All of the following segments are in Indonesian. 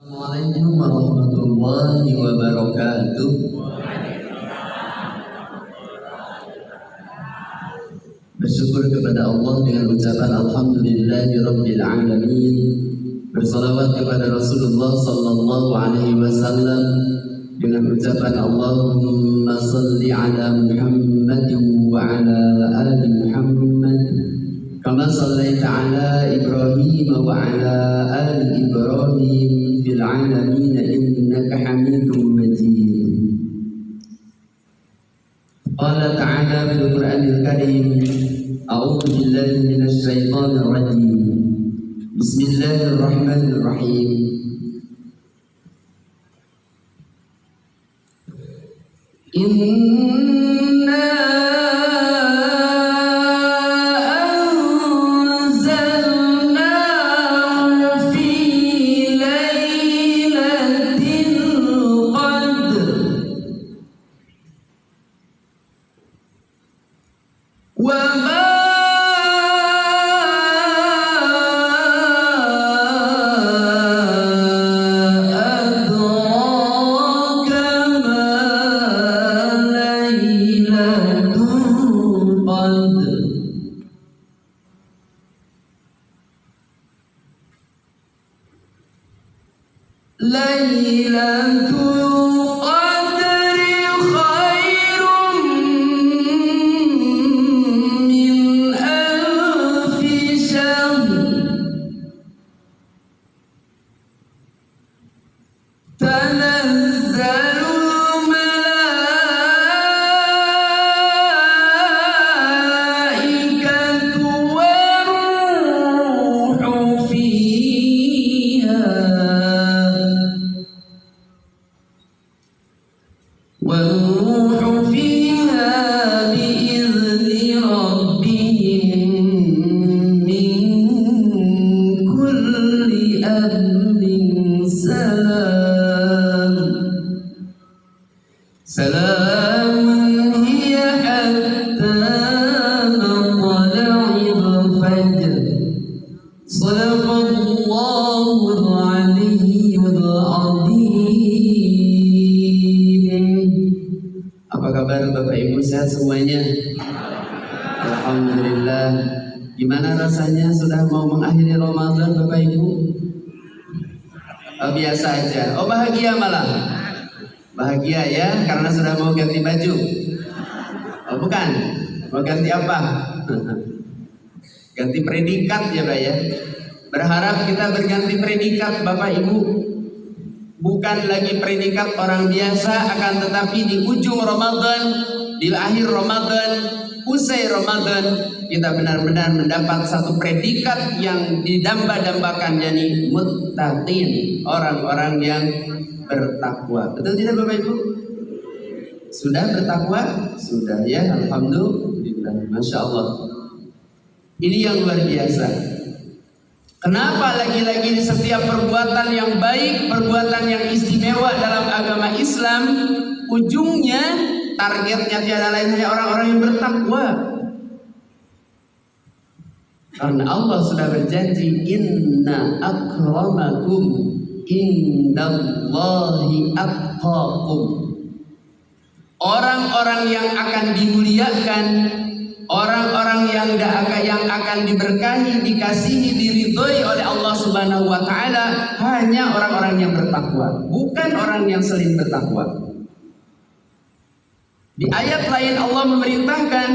Assalamualaikum warahmatullahi wabarakatuh. Bersyukur kepada Allah dengan ucapan Alhamdulillahirabbil alamin. Bersalawat kepada Rasulullah sallallahu alaihi wasallam dengan ucapan Allahumma salli ala Muhammadin wa ala ali Muhammad kama sallaita ala Ibrahim wa ala ali Ibrahim fil alamin innaka Hamidum Majid. Qala ta'ala fil Qur'anil Karim, a'udzu billahi minasy syaithanir rajim. Bismillahirrahmanirrahim. Inna Lailatul Qadri khairum min alfi syahr. Tanazzalul malaikatu waruhu fiha. والروح فيها بإذن ربهم من كل أمر سلام سلام هي حتى مطلع الفجر صدق الله العلي العظيم. Apa kabar Bapak Ibu, sehat semuanya? Alhamdulillah. Gimana rasanya sudah mau mengakhiri Ramadan Bapak Ibu? Oh, biasa aja. Oh, bahagia malah. Bahagia ya karena sudah mau ganti baju. Oh, bukan. Mau ganti apa? Ganti predikat ya Pak ya. Berharap kita berganti predikat Bapak Ibu. Bukan lagi predikat orang biasa, akan tetapi di ujung Ramadan, di akhir Ramadan, usai Ramadan, kita benar-benar mendapat satu predikat yang didamba-dambakan, yakni muttaqin, orang-orang yang bertakwa. Betul tidak Bapak Ibu? Sudah bertakwa? Sudah ya, alhamdulillah, masya Allah. Ini yang luar biasa. Kenapa lagi-lagi di setiap perbuatan yang baik, perbuatan yang istimewa dalam agama Islam, ujungnya targetnya tiada lain hanya orang-orang yang bertakwa. Karena Allah sudah berjanji, inna akramakum indallahi atqakum. Orang-orang yang akan dimuliakan, orang-orang yang akan diberkahi, dikasihi, diridhoi oleh Allah Subhanahu wa taala hanya orang-orang yang bertakwa, bukan orang yang selain bertakwa. Di ayat lain Allah memerintahkan,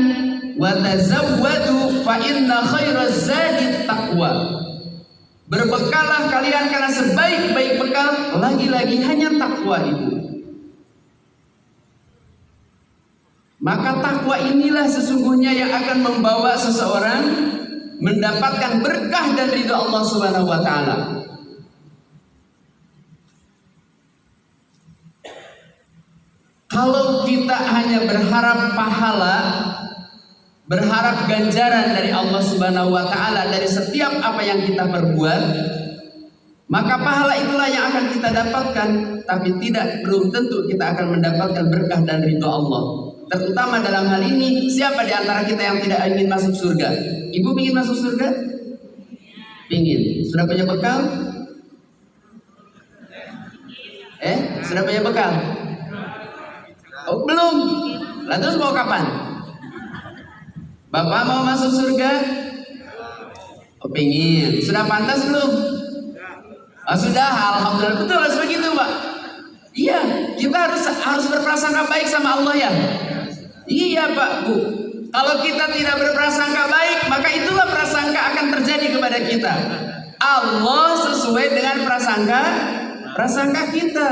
wa tazawwadu fa inna khairaz zadi taqwa. Berbekalah kalian karena sebaik-baik bekal lagi-lagi hanya takwa itu. Maka takwa inilah sesungguhnya yang akan membawa seseorang mendapatkan berkah dan ridha Allah Subhanahu wa taala. Kalau kita hanya berharap pahala, berharap ganjaran dari Allah Subhanahu wa taala dari setiap apa yang kita perbuat, maka pahala itulah yang akan kita dapatkan, tapi belum tentu kita akan mendapatkan berkah dan ridha Allah. Terutama dalam hal ini, siapa di antara kita yang tidak ingin masuk surga? Ibu ingin masuk surga? Ingin. Sudah punya bekal? Sudah punya bekal? Oh, belum. Lah terus mau kapan? Bapak mau masuk surga? Oh, pingin. Sudah pantas belum? Oh, sudah. Alhamdulillah. Betul harus begitu, Pak. Iya, kita harus berprasangka baik sama Allah ya. Iya, Pak, Bu. Kalau kita tidak berprasangka baik, maka itulah prasangka akan terjadi kepada kita. Allah sesuai dengan prasangka kita.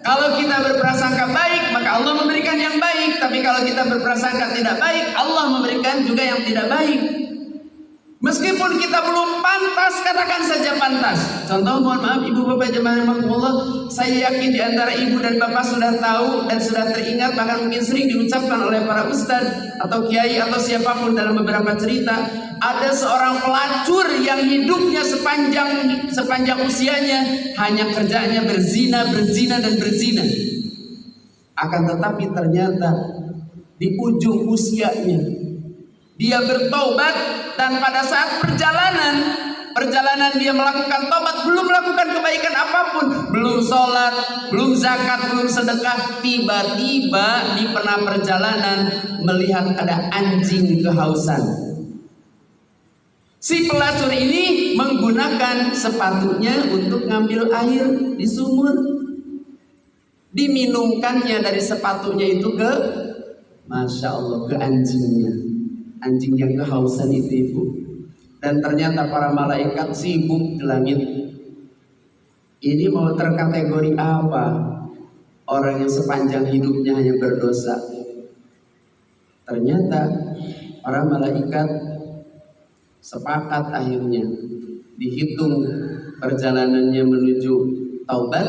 Kalau kita berprasangka baik, maka Allah memberikan yang baik. Tapi kalau kita berprasangka tidak baik, Allah memberikan juga yang tidak baik. Meskipun kita belum pantas, katakan saja pantas. Contoh, mohon maaf ibu bapak jemaah rahimakumullah, saya yakin di antara ibu dan bapak sudah tahu dan sudah teringat, bahkan mungkin sering diucapkan oleh para ustadz atau kiai atau siapapun dalam beberapa cerita. Ada seorang pelacur yang hidupnya sepanjang usianya hanya kerjanya berzina dan berzina. Akan tetapi ternyata di ujung usianya dia bertobat, dan pada saat perjalanan dia melakukan tobat, belum melakukan kebaikan apapun, belum sholat, belum zakat, belum sedekah. Tiba-tiba di pernah perjalanan melihat ada anjing kehausan. Si pelacur ini menggunakan sepatunya untuk ngambil air di sumur. Diminumkannya dari sepatunya itu ke, Masya Allah, ke anjingnya. Anjing yang kehausan itu, ibu. Dan ternyata para malaikat sibuk di langit. Ini mau terkategori apa? Orang yang sepanjang hidupnya hanya berdosa. Ternyata para malaikat sepakat akhirnya dihitung perjalanannya menuju taubat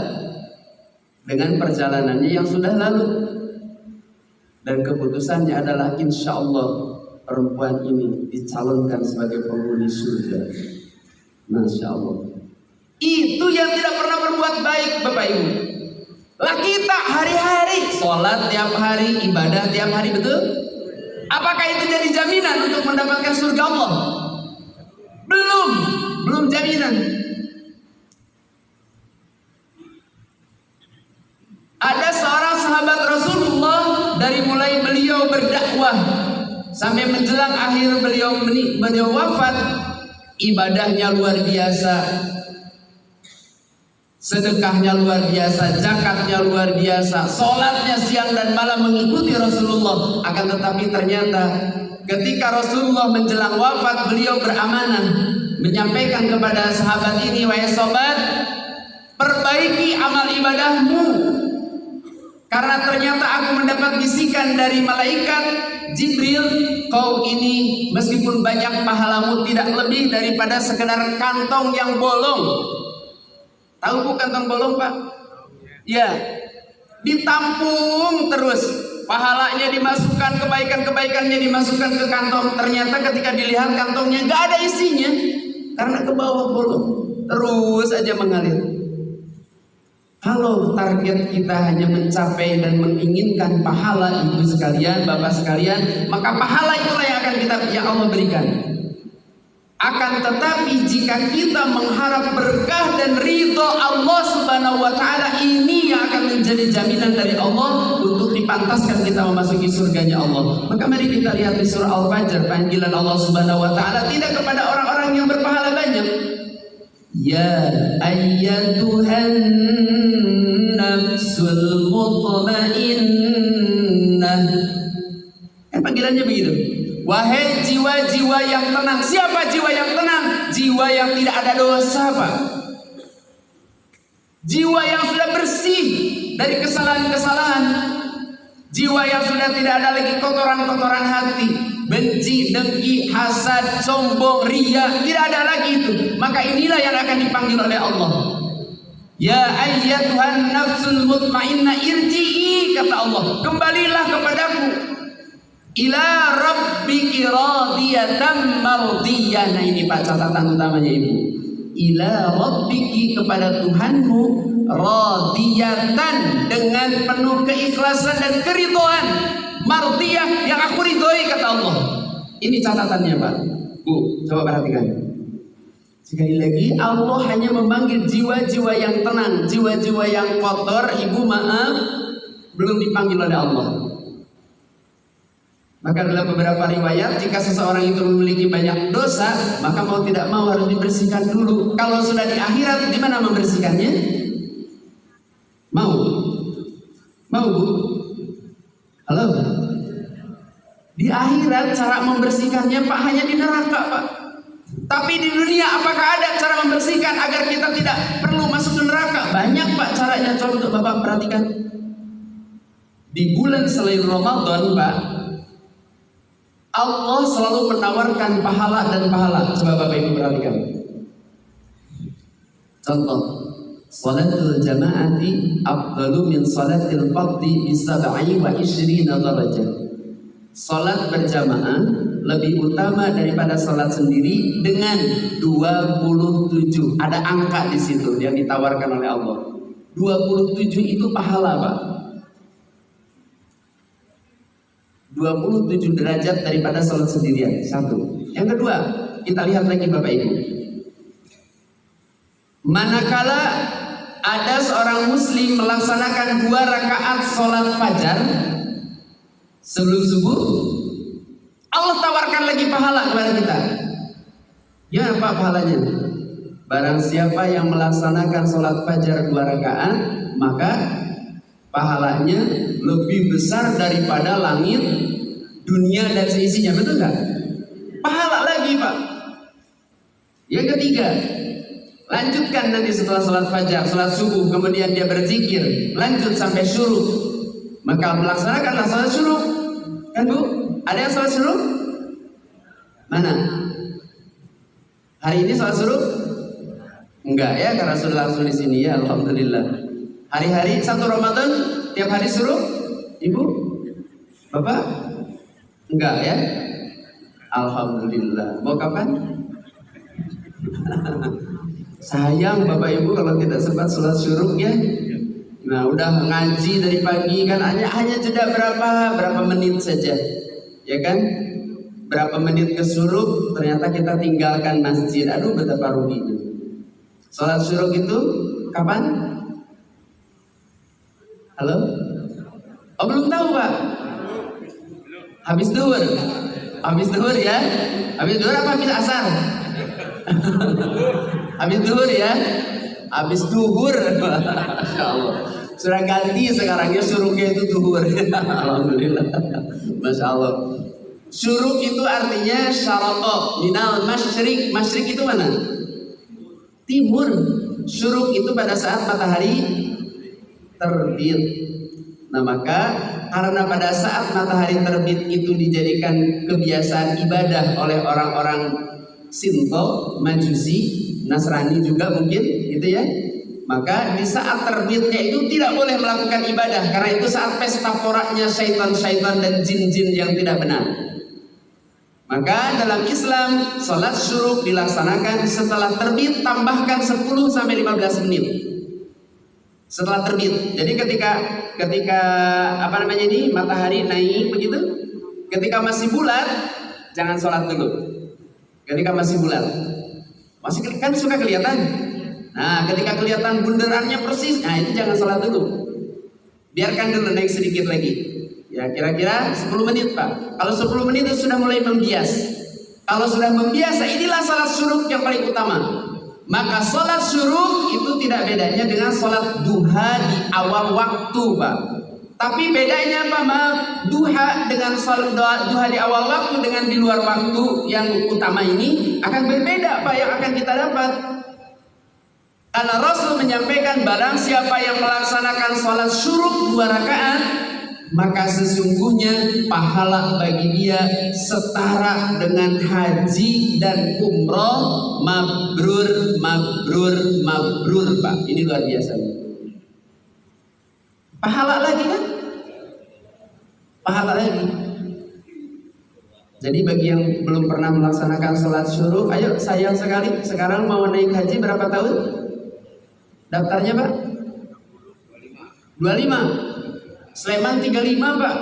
dengan perjalanannya yang sudah lalu. Dan keputusannya adalah insya Allah perempuan ini dicalonkan sebagai penghuni surga. Masya Allah. Itu yang tidak pernah berbuat baik, Bapak Ibu. Lah kita hari-hari sholat tiap hari, ibadah tiap hari, betul? Apakah itu jadi jaminan untuk mendapatkan surga Allah? Belum jaminan. Ada seorang sahabat Rasulullah, dari mulai beliau berdakwah sampai menjelang akhir beliau wafat, ibadahnya luar biasa, sedekahnya luar biasa, zakatnya luar biasa, sholatnya siang dan malam mengikuti Rasulullah. Akan tetapi ternyata ketika Rasulullah menjelang wafat, beliau beramanah menyampaikan kepada sahabat ini, wahai sobat, perbaiki amal ibadahmu, karena ternyata aku mendapat bisikan dari malaikat Jibril, kau ini meskipun banyak pahalamu tidak lebih daripada sekedar kantong yang bolong. Tahu bu kantong bolong, Pak? Ya, ditampung terus, pahalanya dimasukkan, kebaikannya dimasukkan ke kantong. Ternyata ketika dilihat kantongnya nggak ada isinya, karena ke bawah bolong, terus aja mengalir. Kalau target kita hanya mencapai dan menginginkan pahala, ibu sekalian, bapak sekalian, maka pahala itulah yang akan yang Allah berikan. Akan tetapi jika kita mengharap berkah dan ridho Allah Subhanahu wa Ta'ala, ini yang akan menjadi jaminan dari Allah untuk dipantaskan kita memasuki surganya Allah. Maka mari kita lihat di surah Al-Fajr, panggilan Allah Subhanahu wa Ta'ala tidak kepada orang-orang yang berpahala banyak. Ya ayyatuhan nafsul mutmainnah. Panggilannya begitu. Wahai jiwa-jiwa yang tenang. Siapa jiwa yang tenang? Jiwa yang tidak ada dosa, Pak. Jiwa yang sudah bersih dari kesalahan-kesalahan. Jiwa yang sudah tidak ada lagi kotoran-kotoran hati, benci, dengki, hasad, sombong, riya, tidak ada lagi itu. Maka inilah yang akan dipanggil oleh Allah. Ya ayyatuhan nafsul mutmainnah irji'i, kata Allah, kembalilah kepadaku. Ila rabbiki radiyatan mardiyah. Nah ini Pak catatan utamanya ibu. Ila rabbiki, kepada Tuhanmu, radiyatan, dengan penuh keikhlasan dan keridhaan, mardiyah, yang aku ridhoi, kata Allah. Ini catatannya Pak. Bu, coba perhatikan. Sekali lagi, Allah hanya memanggil jiwa-jiwa yang tenang, jiwa-jiwa yang kotor, ibu maaf, belum dipanggil oleh Allah. Maka dalam beberapa riwayat, jika seseorang itu memiliki banyak dosa, maka mau tidak mau harus dibersihkan dulu. Kalau sudah di akhirat, di mana membersihkannya? Mau? Mau, Bu? Halo? Di akhirat cara membersihkannya, Pak, hanya di neraka, Pak. Tapi di dunia apakah ada cara membersihkan agar kita tidak perlu masuk ke neraka? Banyak, Pak, caranya. Coba untuk Bapak perhatikan. Di bulan selain Ramadan, Pak, Allah selalu menawarkan pahala dan pahala. Coba Bapak Ibu perhatikan. Contoh, salatul jama'ati afdalu min salatil fardhi bi 27 darajah. Salat berjamaah lebih utama daripada salat sendiri dengan 27. Ada angka di situ yang ditawarkan oleh Allah. 27 itu pahala, Pak. 27 derajat daripada salat sendirian. Satu. Yang kedua, kita lihat lagi Bapak Ibu. Manakala ada seorang muslim melaksanakan 2 rakaat salat fajar sebelum subuh, Allah tawarkan lagi pahala kepada kita. Ya, apa pahalanya? Barang siapa yang melaksanakan sholat fajar 2 rakaat, maka pahalanya lebih besar daripada langit, dunia dan seisinya. Betul nggak? Pahala lagi, Pak. Yang ketiga, lanjutkan nanti setelah sholat fajar, sholat subuh, kemudian dia berzikir, lanjut sampai syuruk. Maka melaksanakanlah sholat syuruk. Kan, Bu? Ada yang sholat syuruk? Mana? Hari ini sholat syuruk? Enggak ya, karena sudah langsung di sini ya, alhamdulillah. Hari-hari 1 Ramadan tiap hari syuruk? Ibu? Bapak? Enggak ya? Alhamdulillah. Mau kapan? Sayang Bapak Ibu kalau tidak sempat sholat syuruk ya. Nah, udah ngaji dari pagi kan hanya jeda berapa menit saja. Ya kan? Berapa menit ke syuruk, ternyata kita tinggalkan masjid. Aduh, betapa ruginya. Sholat syuruk itu kapan? Halo? Oh, belum tahu, Pak? Habis duhur. Habis duhur ya? Habis duhur apa habis asar? Habis duhur ya? Habis duhur. Masya Allah. Sudah ganti sekarang ya, syuruknya itu duhur. Alhamdulillah. Masya Allah. Syuruk itu artinya syaraqah minal masyrik. Masyrik itu mana? Timur. Syuruk itu pada saat matahari terbit. Nah, maka karena pada saat matahari terbit itu dijadikan kebiasaan ibadah oleh orang-orang Sinto, Majusi, Nasrani juga mungkin gitu ya. Maka di saat terbitnya itu tidak boleh melakukan ibadah, karena itu saat pesta poraknya syaitan-syaitan dan jin-jin yang tidak benar. Maka dalam Islam salat syuruk dilaksanakan setelah terbit, tambahkan 10-15 menit setelah terbit. Jadi ketika matahari naik begitu, ketika masih bulat jangan sholat dulu. Ketika masih bulat, masih kan suka kelihatan. Nah, ketika kelihatan bundarannya persis, nah itu jangan sholat dulu. Biarkan dulu naik sedikit lagi. Ya, kira-kira 10 menit, Pak. Kalau 10 menit itu sudah mulai membias. Kalau sudah membiasa, inilah salat syuruk yang paling utama. Maka salat syuruk itu tidak bedanya dengan salat duha di awal waktu, Pak. Tapi bedanya apa, Pak? Duha dengan salat duha di awal waktu dengan di luar waktu yang utama ini akan berbeda, Pak, yang akan kita dapat. Karena Rasul menyampaikan barang siapa yang melaksanakan salat syuruk 2 rakaat, maka sesungguhnya pahala bagi dia setara dengan haji dan umroh mabrur, Pak. Ini luar biasa. Pahala lagi kan? Pahala lagi. Jadi bagi yang belum pernah melaksanakan sholat syuruk, ayo, sayang sekali. Sekarang mau naik haji berapa tahun? Daftarnya, Pak? 25. Sleman 35, Pak.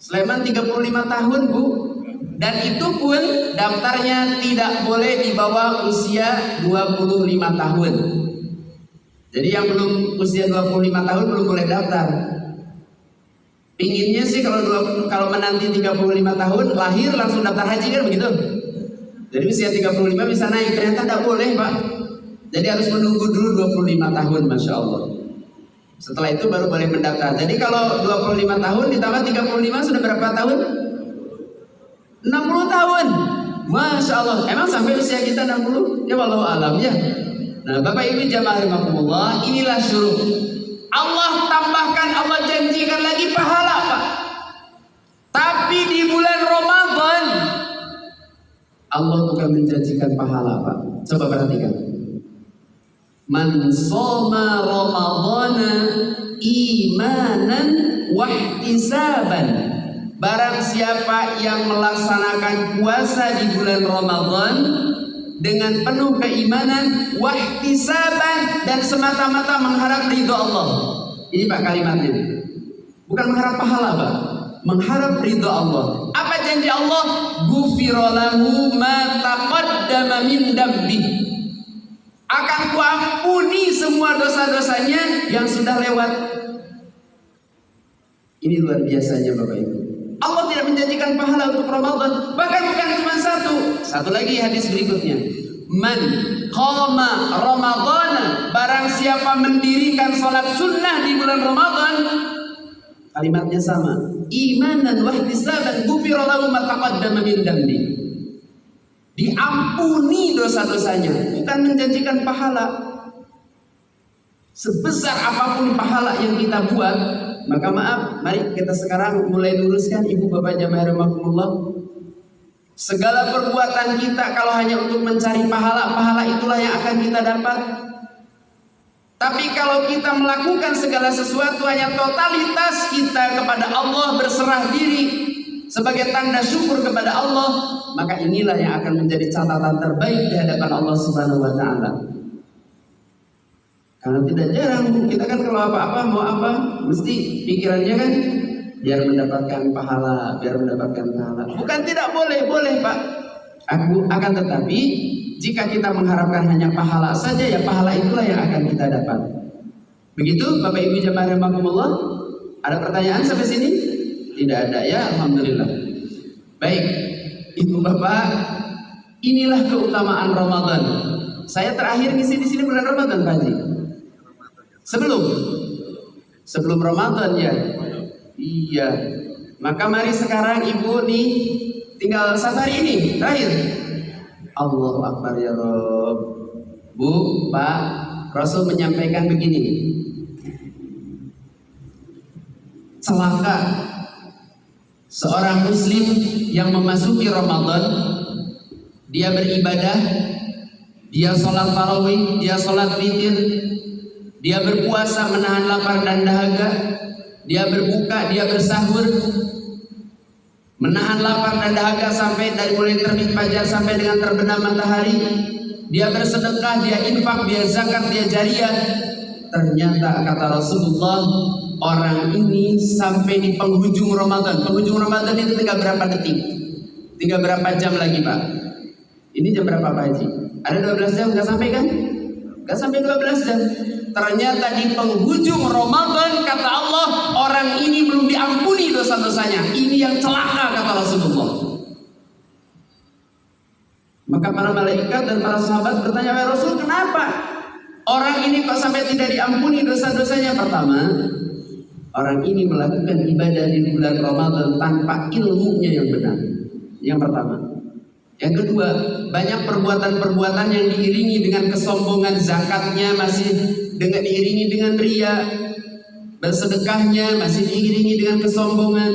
Sleman 35 tahun, Bu. Dan itu pun daftarnya tidak boleh di bawah usia 25 tahun. Jadi yang belum usia 25 tahun belum boleh daftar. Pinginnya sih kalau menanti 35 tahun lahir langsung daftar haji kan begitu. Jadi usia 35 bisa naik, ternyata tidak boleh Pak. Jadi harus menunggu dulu 25 tahun, Masya Allah. Setelah itu baru boleh mendaftar. Jadi kalau 25 tahun ditambah 35 sudah berapa tahun? 60 tahun. Masya Allah. Emang sampai usia kita 60? Ya wallahu alam ya. Nah Bapak Ibu jamaah rahimakumullah, inilah syuruk. Allah tambahkan, Allah janjikan lagi pahala Pak. Tapi di bulan Ramadan Allah bukan menjanjikan pahala Pak. Coba perhatikan. Man shoma Ramadana imanan wahtisaban. Barang siapa yang melaksanakan puasa di bulan Ramadan dengan penuh keimanan, wahtisaban, dan semata-mata mengharap ridho Allah. Ini Pak kalimatnya. Bukan mengharap pahala Pak, mengharap ridho Allah. Apa janji Allah? Ghufira lahu ma taqaddama min dambi. Akan kuampuni semua dosa-dosanya yang sudah lewat. Ini luar biasanya Bapak Ibu. Allah tidak menjanjikan pahala untuk Ramadan. Bahkan bukan cuma satu lagi hadis berikutnya. Man qama Ramadana, barang siapa mendirikan sholat sunnah di bulan Ramadan, kalimatnya sama, imanan wahtisaban ghufira lahu ma taqaddama min dambi. Diampuni dosa-dosanya, bukan menjanjikan pahala. Sebesar apapun pahala yang kita buat, maka maaf, mari kita sekarang mulai luruskan ibu bapak jamaah rahimakumullah. Segala perbuatan kita kalau hanya untuk mencari pahala, pahala itulah yang akan kita dapat. Tapi kalau kita melakukan segala sesuatu hanya totalitas kita kepada Allah, berserah diri sebagai tanda syukur kepada Allah, maka inilah yang akan menjadi catatan terbaik di hadapan Allah Subhanahu wa taala. Karena tidak jarang kita kan kalau apa-apa mau apa mesti pikirannya kan biar mendapatkan pahala, biar mendapatkan pahala. Bukan tidak boleh, boleh Pak. Akan tetapi jika kita mengharapkan hanya pahala saja, ya pahala itulah yang akan kita dapat. Begitu Bapak Ibu jamaah rahimakumullah. Ada pertanyaan sampai sini? Tidak ada ya, alhamdulillah. Baik, Ibu Bapak, inilah keutamaan Ramadan. Saya terakhir ngisi di sini bulan Ramadan Pak Haji. Sebelum Ramadan ya. Iya. Maka mari sekarang Ibu nih tinggal satu hari ini terakhir. Allahu Akbar ya Rob. Bu, Pak, Rasul menyampaikan begini. Celaka seorang muslim yang memasuki Ramadan, dia beribadah, dia sholat tarawih, dia sholat witir, dia berpuasa menahan lapar dan dahaga, dia berbuka, dia bersahur, menahan lapar dan dahaga sampai dari mulai terbit fajar sampai dengan terbenam matahari, dia bersedekah, dia infak, dia zakat, dia jariyah. Ternyata kata Rasulullah, orang ini sampai di penghujung Ramadan. Penghujung Ramadan itu tinggal berapa detik? Tinggal berapa jam lagi Pak? Ini jam berapa Pak Haji? Ada 12 jam? Gak sampai kan? Gak sampai 12 jam. Ternyata di penghujung Ramadan kata Allah, orang ini belum diampuni dosa-dosanya. Ini yang celaka kata Rasulullah. Maka para malaikat dan para sahabat bertanya, ya Rasul, kenapa orang ini kok sampai tidak diampuni dosa-dosanya? Pertama, orang ini melakukan ibadah di bulan Ramadan tanpa ilmunya yang benar. Yang pertama. Yang kedua, banyak perbuatan-perbuatan yang diiringi dengan kesombongan, zakatnya masih diiringi dengan riya, bersedekahnya masih diiringi dengan kesombongan.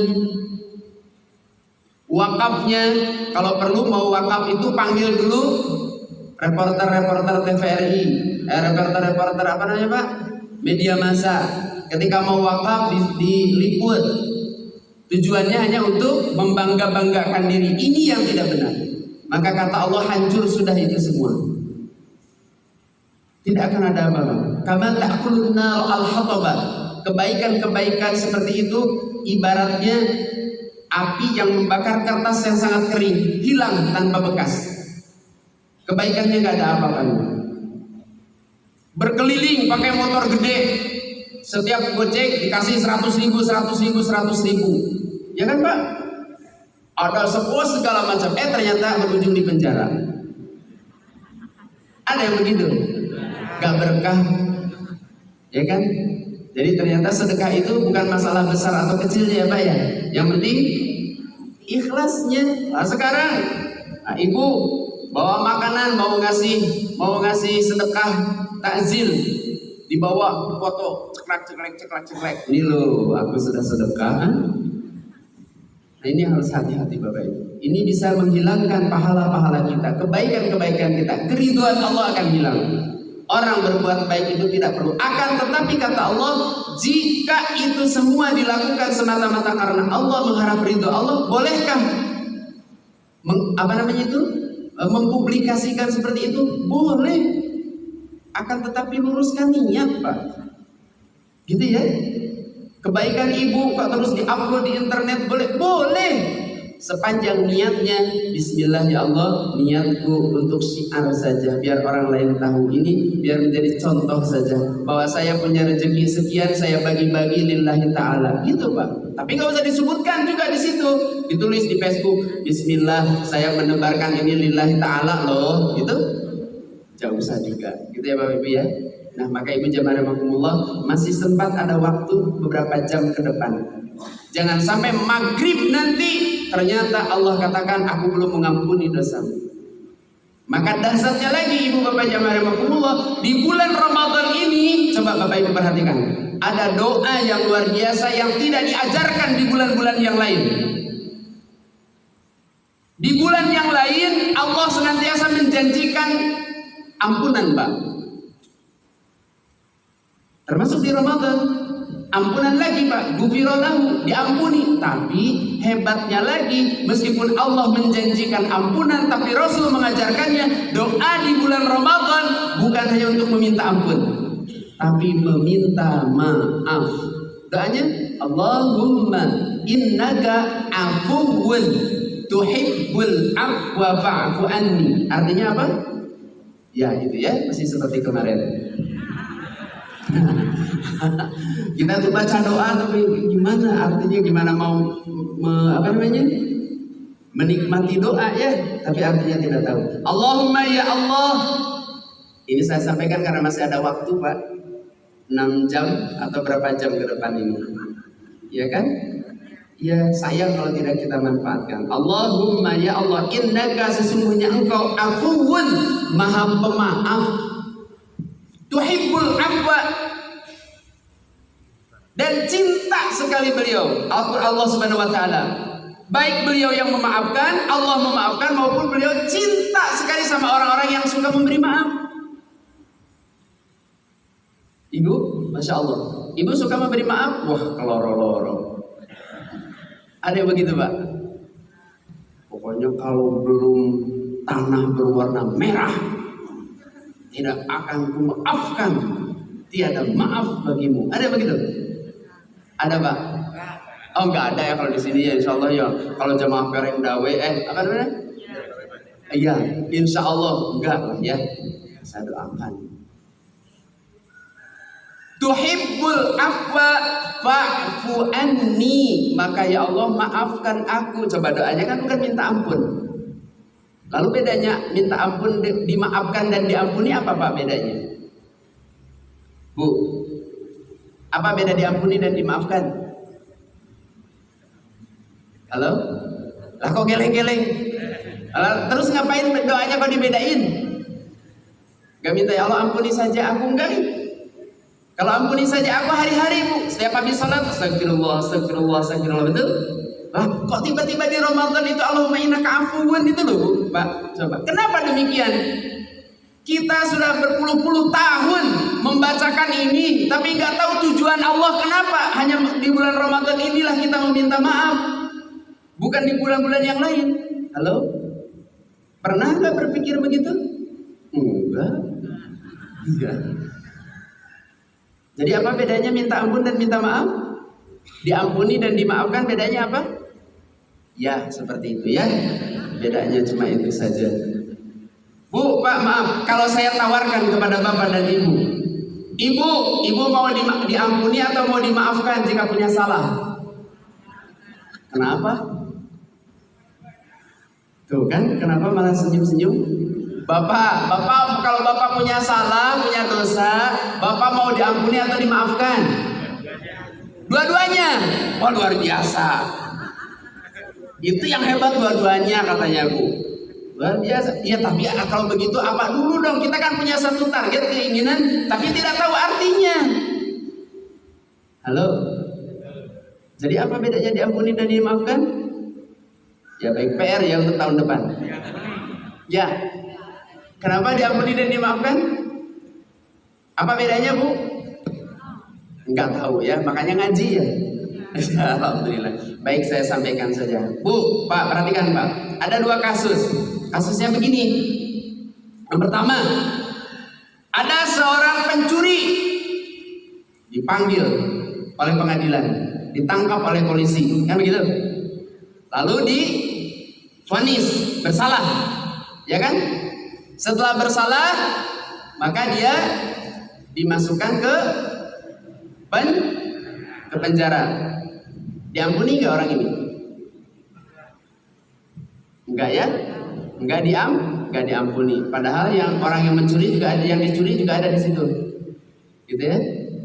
Wakafnya, kalau perlu mau wakaf itu panggil dulu reporter-reporter TVRI, reporter-reporter apa namanya Pak? Media massa. Ketika mau wakaf diliput. Tujuannya hanya untuk membangga-banggakan diri. Ini yang tidak benar. Maka kata Allah, hancur sudah itu semua. Tidak akan ada apa-apa. Kama ta'kulun nar al-hatabah. Kebaikan-kebaikan seperti itu ibaratnya Api yang membakar kertas yang sangat kering, hilang tanpa bekas. Kebaikannya nggak ada apa-apanya. Berkeliling pakai motor gede, setiap gojek dikasih 100 ribu, 100 ribu, 100 ribu. Ya kan Pak? Ada sebuah segala macam. Ternyata berujung di penjara. Ada yang begitu? Gak berkah. Ya kan? Jadi ternyata sedekah itu bukan masalah besar atau kecilnya ya Pak ya. Yang penting ikhlasnya. Nah, sekarang ibu bawa makanan, mau ngasih sedekah takzil, dibawa foto ceklek. Ini loh, aku sudah sedekah. Nah, ini harus hati-hati Bapak Ibu. Ini bisa menghilangkan pahala-pahala kita, kebaikan-kebaikan kita, keridhaan Allah akan hilang. Orang berbuat baik itu tidak perlu. Akan tetapi kata Allah, jika itu semua dilakukan semata-mata karena Allah mengharap ridho Allah, bolehkah mempublikasikan seperti itu? Boleh. Akan tetapi luruskan niat Pak. Gitu ya. Kebaikan ibu kok terus diupload di internet boleh? Boleh. Sepanjang niatnya bismillah ya Allah, niatku untuk syiar saja, biar orang lain tahu, ini biar menjadi contoh saja bahwa saya punya rezeki sekian, saya bagi-bagi lillahi ta'ala. Gitu Pak. Tapi nggak usah disebutkan juga di situ. Ditulis di Facebook, bismillah saya menebarkan ini lillahi ta'ala loh. Gitu. Jauh usah juga. Gitu ya Bapak Ibu ya. Nah, maka Ibu jamaah rahimakumullah, masih sempat ada waktu beberapa jam ke depan. Jangan sampai maghrib nanti ternyata Allah katakan aku belum mengampuni dosamu. Maka dasarnya lagi Ibu Bapak jamaah rahimakumullah, di bulan Ramadan ini coba Bapak Ibu perhatikan, ada doa yang luar biasa yang tidak diajarkan di bulan-bulan yang lain. Di bulan yang lain Allah senantiasa menjanjikan ampunan Pak. Termasuk di Ramadan, ampunan lagi Pak, gufirallahu, diampuni. Tapi hebatnya lagi, meskipun Allah menjanjikan ampunan, tapi Rasul mengajarkannya doa di bulan Ramadan bukan hanya untuk meminta ampun, tapi meminta maaf. Doanya, Allahumma innaka afuwun tuhibbul afwa fa'fu anni. Artinya apa? Ya itu ya, masih seperti kemarin. Kita tuh baca doa tapi gimana artinya, gimana mau menikmati doa ya, tapi artinya tidak tahu. Allahumma ya Allah. Ini saya sampaikan karena masih ada waktu Pak, 6 jam atau berapa jam ke depan ini, ya kan? Ya sayang kalau tidak kita manfaatkan. Allahumma ya Allah, innaka sesungguhnya engkau afuwun, maha pemaaf, tuhibbul afwa, dan cinta sekali beliau Allah Subhanahu wa taala. Baik beliau yang memaafkan, Allah memaafkan, maupun beliau cinta sekali sama orang-orang yang suka memberi maaf. Ibu, Masya Allah, Ibu suka memberi maaf? Wah, keloro-loro. Ada yang begitu Pak? Pokoknya kalau belum tanah berwarna merah, tidak akan kumaafkan, tiada maaf bagimu. Ada yang begitu? Ada Pak? Oh enggak ada ya kalau di sini ya, insya Allah ya. Kalau jemaah pereng dawe, apa namanya? Iya, insya Allah enggak lah ya. Saya doakan. Tuhibbul afwa fa'fu anni, maka ya Allah maafkan aku. Coba doanya kan bukan minta ampun. Lalu bedanya minta ampun, dimaafkan dan diampuni apa Pak bedanya? Bu, apa beda diampuni dan dimaafkan? Halo? Lah kok geleng-geleng? Terus ngapain doanya kok dibedain? Gak minta ya Allah ampuni saja aku, enggak? Kalau ampuni saja aku hari-hari Bu, setiap habis salat astagfirullah, astagfirullah, astagfirullah, betul? Lah kok tiba-tiba di Ramadan itu Allahumma innaka afuwun itu loh Bu, Pak? Coba. Kenapa demikian? Kita sudah berpuluh-puluh tahun membacakan ini, tapi nggak tahu tujuan Allah kenapa. Hanya di bulan Ramadan inilah kita meminta maaf, bukan di bulan-bulan yang lain. Halo? Pernah nggak berpikir begitu? Enggak. Iya. Jadi apa bedanya minta ampun dan minta maaf? Diampuni dan dimaafkan bedanya apa? Ya, seperti itu ya. Bedanya cuma itu saja. Bu, Pak, maaf, kalau saya tawarkan kepada Bapak dan Ibu, Ibu mau diampuni atau mau dimaafkan jika punya salah? Kenapa? Tuh kan, kenapa malah senyum-senyum? Bapak, kalau Bapak punya salah, punya dosa, Bapak mau diampuni atau dimaafkan? Dua-duanya. Wah, luar biasa. Itu yang hebat dua-duanya katanya, Bu. Luar biasa. Ya, tapi kalau begitu apa dulu dong? Kita kan punya satu target keinginan, tapi tidak tahu artinya. Halo? Jadi apa bedanya diampuni dan dimaafkan? Ya, baik, PR ya untuk tahun depan. Ya. Kenapa diampuni dan dimaafkan? Apa bedanya, Bu? Enggak tahu ya, makanya ngaji ya. Alhamdulillah. Baik, saya sampaikan saja. Bu, Pak, perhatikan Pak. Ada dua kasus. Kasusnya begini. Yang pertama, ada seorang pencuri dipanggil oleh pengadilan, ditangkap oleh polisi, kan begitu? Lalu divonis bersalah, ya kan? Setelah bersalah, maka dia dimasukkan ke penjara. Diampuni nggak orang ini? Enggak ya? Enggak diampuni. Padahal yang orang yang mencuri juga ada, yang dicuri juga ada di situ. Gitu ya.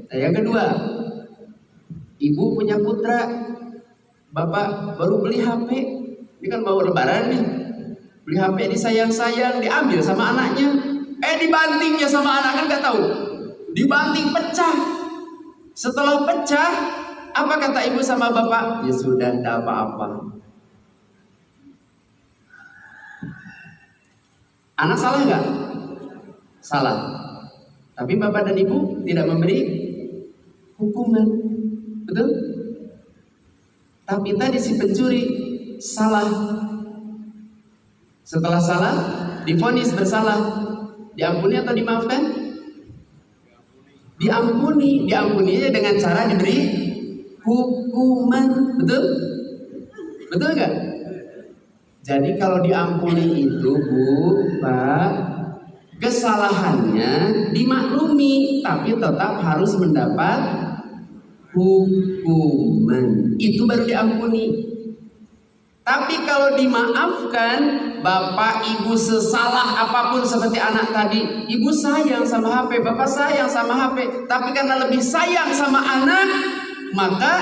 Nah, yang kedua, ibu punya putra, bapak baru beli HP. Ini kan mau lebaran nih. Beli HP disayang-sayang, diambil sama anaknya. Dibantingnya sama anak, kan nggak tahu. Dibanting pecah. Setelah pecah, apa kata ibu sama bapak? Ya sudah, tidak apa-apa. Anak salah nggak? Salah. Tapi bapak dan ibu tidak memberi hukuman. Betul? Tapi tadi si pencuri salah. Setelah salah, divonis bersalah. Diampuni atau dimaafkan? Diampuni. Diampuninya dengan cara diberi hukuman. Betul? Betul nggak? Jadi kalau diampuni itu, Bu, Pak, kesalahannya dimaklumi, tapi tetap harus mendapat hukuman. Itu baru diampuni. Tapi kalau dimaafkan, bapak ibu sesalah apapun seperti anak tadi, ibu sayang sama HP, bapak sayang sama HP, tapi karena lebih sayang sama anak, maka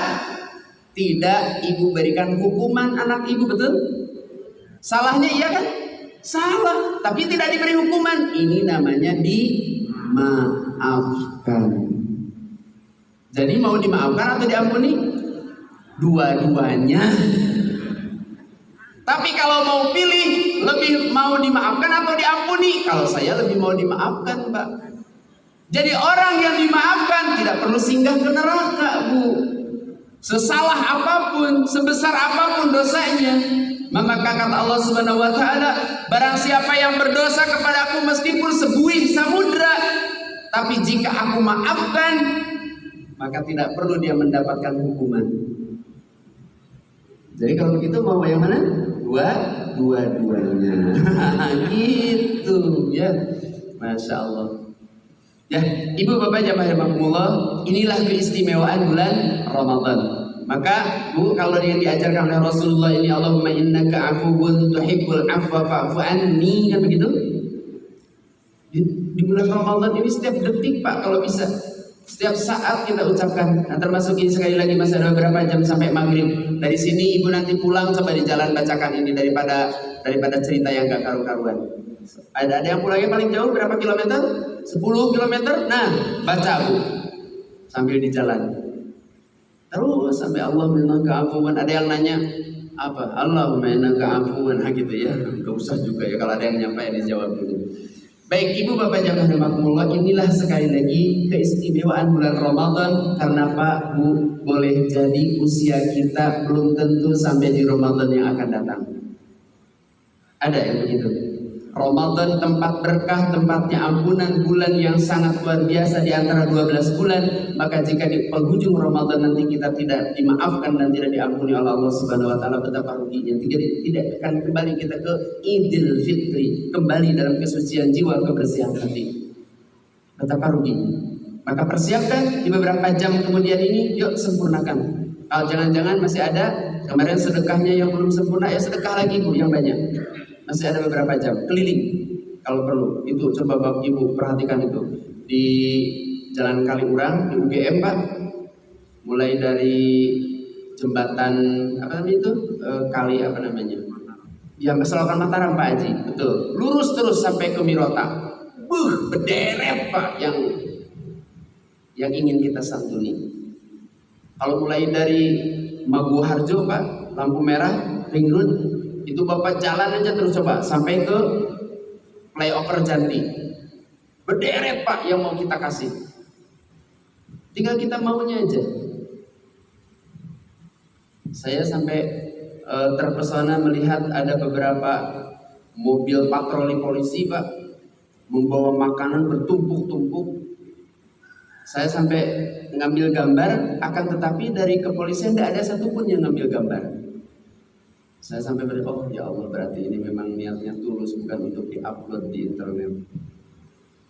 tidak ibu berikan hukuman anak ibu. Betul? Salahnya iya kan? Salah, tapi tidak diberi hukuman. Ini namanya dimaafkan. Jadi mau dimaafkan atau diampuni? Dua-duanya. Tapi kalau mau pilih, lebih mau dimaafkan atau diampuni? Kalau saya lebih mau dimaafkan, Pak. Jadi orang yang dimaafkan tidak perlu singgah ke neraka, Bu. Sesalah apapun, sebesar apapun dosanya, maka kata Allah Subhanahu wa taala, barang siapa yang berdosa kepadaku meskipun sebuih samudra, tapi jika aku maafkan, maka tidak perlu dia mendapatkan hukuman. Jadi kalau begitu mau yang mana? Dua-duanya. Gitu ya. Masya Allah. Ya, ibu bapak jamaah rahimakumullah, inilah keistimewaan bulan Ramadan. Maka Bu, kalau yang diajarkan oleh Rasulullah ini, Allahumma innaka afuwun tuhibbul afwa fa'fu anni, kan begitu? Di bulan Ramadan ini setiap detik Pak, kalau bisa setiap saat kita ucapkan. Nah, termasuk ini sekali lagi masih ada beberapa jam sampai maghrib. Dari sini ibu nanti pulang coba di jalan bacakan ini daripada cerita yang gak karu-karuan. Ada yang pulangnya paling jauh berapa kilometer? 10 kilometer. Nah, baca Bu sambil di jalan. Terus sampai Allah innaka afuwan. Ada yang nanya apa? Allahumma innaka afuwan, gitu ya. Gak usah juga ya, kalau ada yang nyampe dijawab dulu. Baik ibu bapak jamaah rahimakumullah, inilah sekali lagi keistimewaan bulan Ramadan. Karena Pak Bu, boleh jadi usia kita belum tentu sampai di Ramadan yang akan datang. Ada yang begitu. Ramadan tempat berkah, tempatnya ampunan, bulan yang sangat luar biasa di antara 12 bulan. Maka jika di penghujung Ramadan nanti kita tidak dimaafkan dan tidak diampuni oleh Allah Subhanahu wa taala, betapa ruginya. Tidak akan kembali kita ke Idul Fitri, kembali dalam kesucian jiwa, kebersihan hati. Betapa ruginya. Maka persiapkan di beberapa jam kemudian ini, yuk sempurnakan. Kalau jangan-jangan masih ada kemarin sedekahnya yang belum sempurna, ya sedekah lagi Bu yang banyak. Masih ada beberapa jam, keliling kalau perlu. Itu coba Bapak Ibu perhatikan itu di Jalan Kaliurang di UGM Pak. Mulai dari jembatan apa namanya itu kali apa namanya? Ya Selokan Mataram Pak Haji, betul. Lurus terus sampai ke Mirota. Berderet Pak yang ingin kita santuni. Kalau mulai dari Maguwoharjo Pak, lampu merah, ring road, itu Bapak jalan aja terus coba sampai ke flyover Janti. Berderet Pak yang mau kita kasih. Tinggal kita maunya aja. Saya sampai terpesona melihat ada beberapa mobil patroli polisi Pak membawa makanan bertumpuk-tumpuk. Saya sampai ngambil gambar, akan tetapi dari kepolisian tidak ada satupun yang ngambil gambar. Saya sampai berpikir, oh ya Allah, berarti ini memang niatnya tulus, bukan untuk diupload di internet.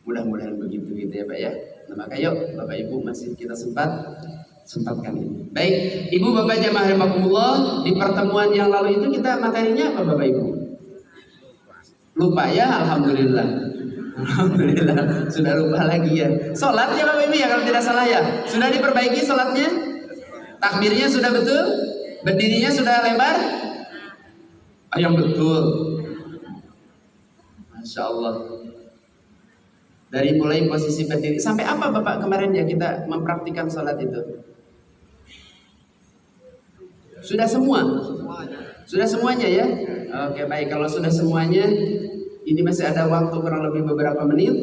Mudah-mudahan begitu gitu ya Pak ya. Nah maka yuk Bapak Ibu masih kita sempatkan ini. Baik, Ibu Bapak jamaah rahimakumullah, di pertemuan yang lalu itu kita materinya apa Bapak Ibu? Lupa ya, alhamdulillah. Alhamdulillah, sudah lupa lagi ya. Sholatnya Bapak Ibu ya kalau tidak salah ya. Sudah diperbaiki sholatnya? Takbirnya sudah betul? Berdirinya sudah lebar? Yang betul. Masya Allah. Dari mulai posisi berdiri sampai apa Bapak kemarin ya kita mempraktikkan sholat itu? Sudah semua? Sudah semuanya ya? Oke baik, kalau sudah semuanya, ini masih ada waktu kurang lebih beberapa menit.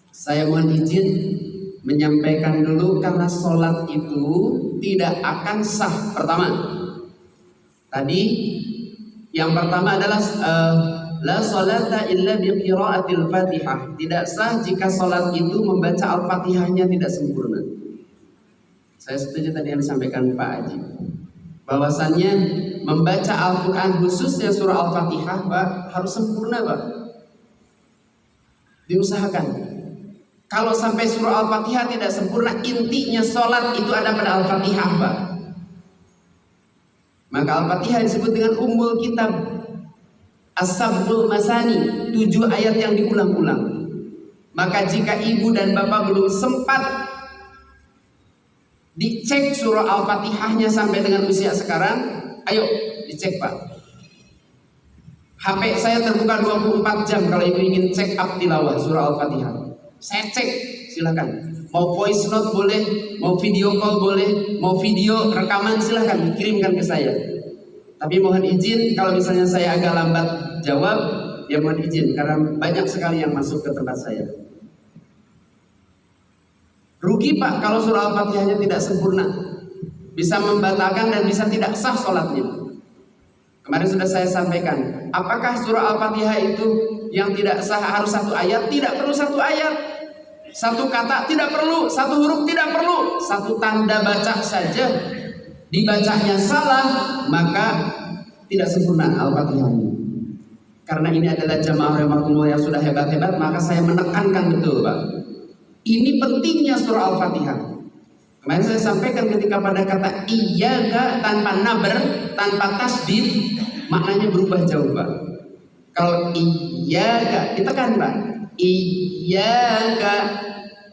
Saya mohon izin menyampaikan dulu karena sholat itu tidak akan sah. Pertama, tadi yang pertama adalah la sholata illa bi qiraatil Fatihah. Tidak sah jika sholat itu membaca Al-Fatihahnya tidak sempurna. Saya setuju tadi yang disampaikan Pak Haji, bahwasannya membaca Al-Quran khususnya surah Al-Fatihah Pak harus sempurna Pak. Diusahakan. Kalau sampai surah Al-Fatihah tidak sempurna, intinya sholat itu ada pada Al-Fatihah Pak. Maka Al-Fatihah disebut dengan Ummul Kitab, As-Sab'ul Masani, 7 ayat yang diulang-ulang. Maka jika ibu dan bapak belum sempat dicek surah Al-Fatihahnya sampai dengan usia sekarang, ayo dicek Pak. HP saya terbuka 24 jam kalau ibu ingin cek up tilawah surah Al-Fatihah. Saya cek, silakan. Mau voice note boleh, mau video call boleh, mau video rekaman silakan kirimkan ke saya. Tapi mohon izin kalau misalnya saya agak lambat jawab, ya mohon izin karena banyak sekali yang masuk ke tempat saya. Rugi Pak kalau surah Al-Fatihahnya tidak sempurna, bisa membatalkan dan bisa tidak sah sholatnya. Kemarin sudah saya sampaikan, apakah surah Al-Fatihah itu yang tidak sah harus 1 ayat? Tidak perlu 1 ayat, 1 kata tidak perlu, 1 huruf tidak perlu, 1 tanda baca saja dibacanya salah maka tidak sempurna Al-Fatihahnya. Karena ini adalah jamaah rahimakumullah yang sudah hebat-hebat, maka saya menekankan betul Pak, ini pentingnya surah Al-Fatihah. Kemarin saya sampaikan ketika pada kata iyyaka tanpa naber, tanpa tasdid, maknanya berubah jauh Pak. Kalau iyyaka ditekan Pak, iyyaka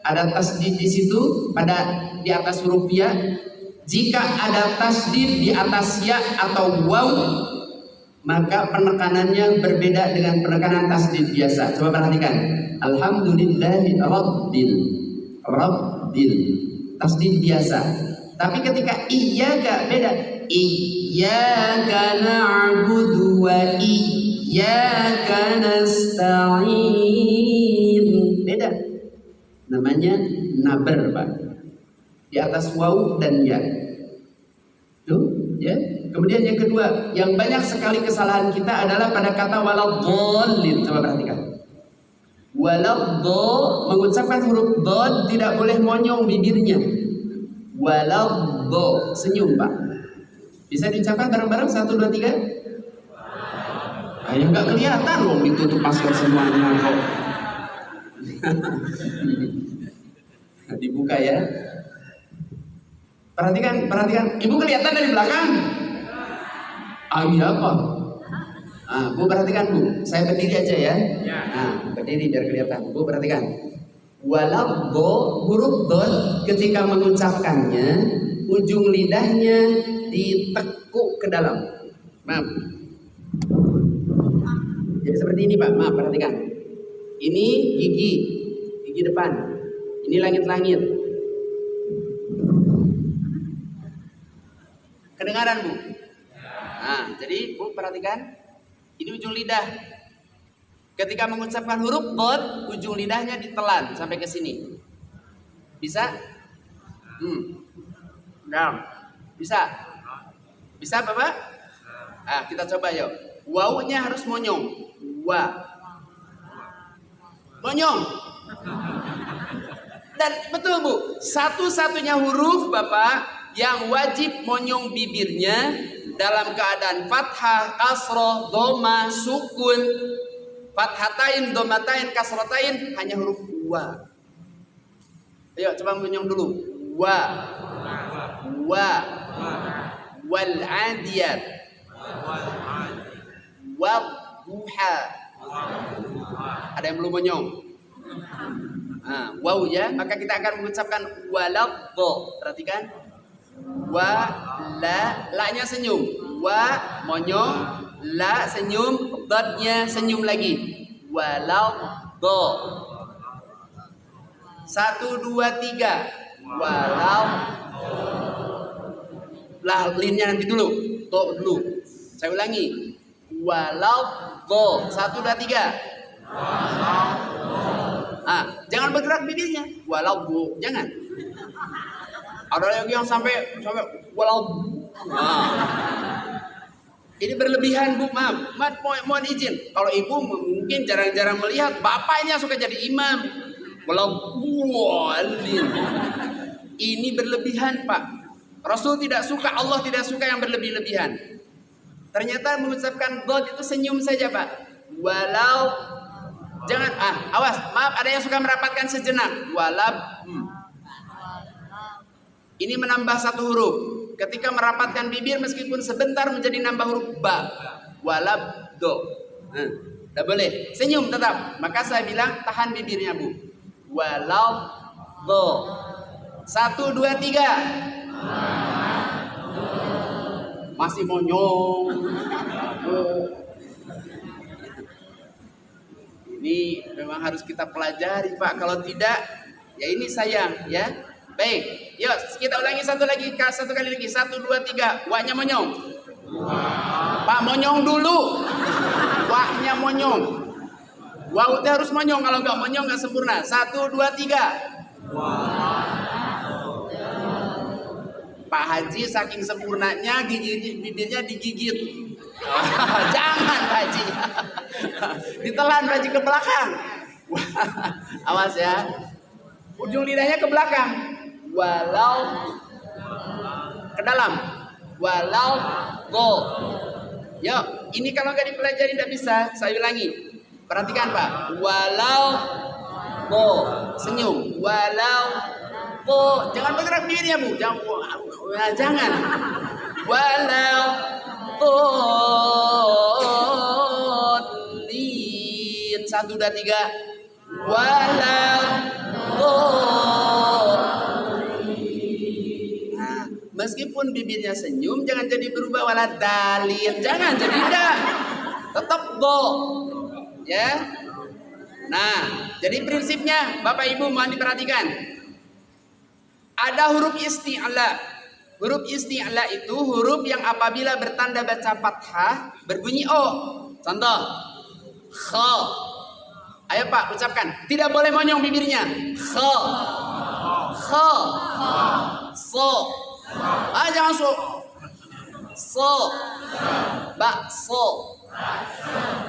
ada tasdid di situ pada di atas huruf ya. Jika ada tasdid di atas ya atau waw, maka penekanannya berbeda dengan penekanan tasdid biasa. Coba perhatikan. Alhamdulillahi Rabbil tasdid biasa. Tapi ketika iyyaka beda. Iyyaka na'budu wa iyyaka nasta'in. Beda. Namanya naber Pak. Di atas waw dan ya. Tuh, ya. Kemudian yang kedua, yang banyak sekali kesalahan kita adalah pada kata waladhdallin. Coba perhatikan. Waladhdall, mengucapkan huruf dhad tidak boleh monyong bibirnya. Waladhdall, senyum Pak. Bisa diucapkan bareng-bareng 1, 2, 3. Ayo nggak kelihatan loh, ditutup masker semuanya kok. Dibuka ya. Perhatikan. Ibu kelihatan dari belakang? Iya apa? Bu perhatikan Bu. Saya berdiri aja ya. Berdiri biar kelihatan. Bu perhatikan. Waladhdall, huruf dhad ketika mengucapkannya, ujung lidahnya ditekuk ke dalam. Maaf. Jadi seperti ini Pak. Maaf, perhatikan. Ini gigi depan. Ini langit-langit. Kedengaran Bu? Jadi Bu perhatikan. Ini ujung lidah. Ketika mengucapkan huruf dhad, ujung lidahnya ditelan sampai ke sini. Bisa? Bisa? Bisa Bapak? Kita coba yuk. Wawunya harus monyong. Monyong. Dan betul Bu, satu-satunya huruf Bapak yang wajib monyong bibirnya dalam keadaan fathah, kasroh, doma, sukun, fathatain, domatain, kasrotain, hanya huruf wa. Ayo coba monyong dulu. Wa. Wal adiyat. Wadduha. Ada yang belum monyong? Waw ya, maka kita akan mengucapkan waladhdall. Perhatikan. La-nya senyum. Wa monyong, la senyum, dadnya senyum lagi. Waladhdall. 1, 2, 3. Lah linnya nanti dulu. To dulu. Saya ulangi. Waladhdall. 1, 2, 3. Jangan bergerak bibirnya. Waladhdall. Jangan. Ada yang sampai waladhdall. Ini berlebihan Bu, maaf. Mohon izin. Kalau ibu mungkin jarang-jarang melihat, bapaknya suka jadi imam. Waladhdallin. Ini berlebihan Pak. Rasul tidak suka, Allah tidak suka yang berlebih-lebihan. Ternyata mengucapkan dhad itu senyum saja Pak. Jangan, awas, maaf ada yang suka merapatkan sejenak. Ini menambah 1 huruf. Ketika merapatkan bibir meskipun sebentar menjadi nambah huruf ba. Waladhdall. Tidak boleh. Senyum tetap. Maka saya bilang tahan bibirnya Bu. Waladhdall. 1, 2, 3. Masih monyong. Ini memang harus kita pelajari Pak. Kalau tidak, ya ini sayang ya. Baik, yuk kita ulangi satu kali lagi. 1, 2, 3. Wa-nya monyong. Pak monyong dulu. Wa-nya monyong. Wa itu harus monyong, kalau nggak monyong nggak sempurna. 1, 2, 3. Pak Haji saking sempurnanya bibirnya digigit. Jangan Pak Haji. Ditelan Pak Haji ke belakang. Awas ya. Ujung lidahnya ke belakang. Walau ke dalam. Waladhdall. Yuk, ini kalau nggak dipelajari tidak bisa. Saya ulangi. Perhatikan Pak. Waladhdall. Senyum. Waladhdall. Jangan bergerak bibirnya Bu. Jangan. Waladhdallin. 1, 2, 3. Waladhdall. Meskipun bibirnya senyum, jangan jadi berubah waladhdallin. Jangan jadi tidak. Tetap do. Ya. Nah, jadi prinsipnya Bapak Ibu mohon diperhatikan. Ada huruf isti'la. Huruf isti'la itu huruf yang apabila bertanda baca fathah berbunyi o. Contoh. Kha. Ayo Pak, ucapkan. Tidak boleh monyong bibirnya. Kha. Kha. So. Jangan so. So. Bakso.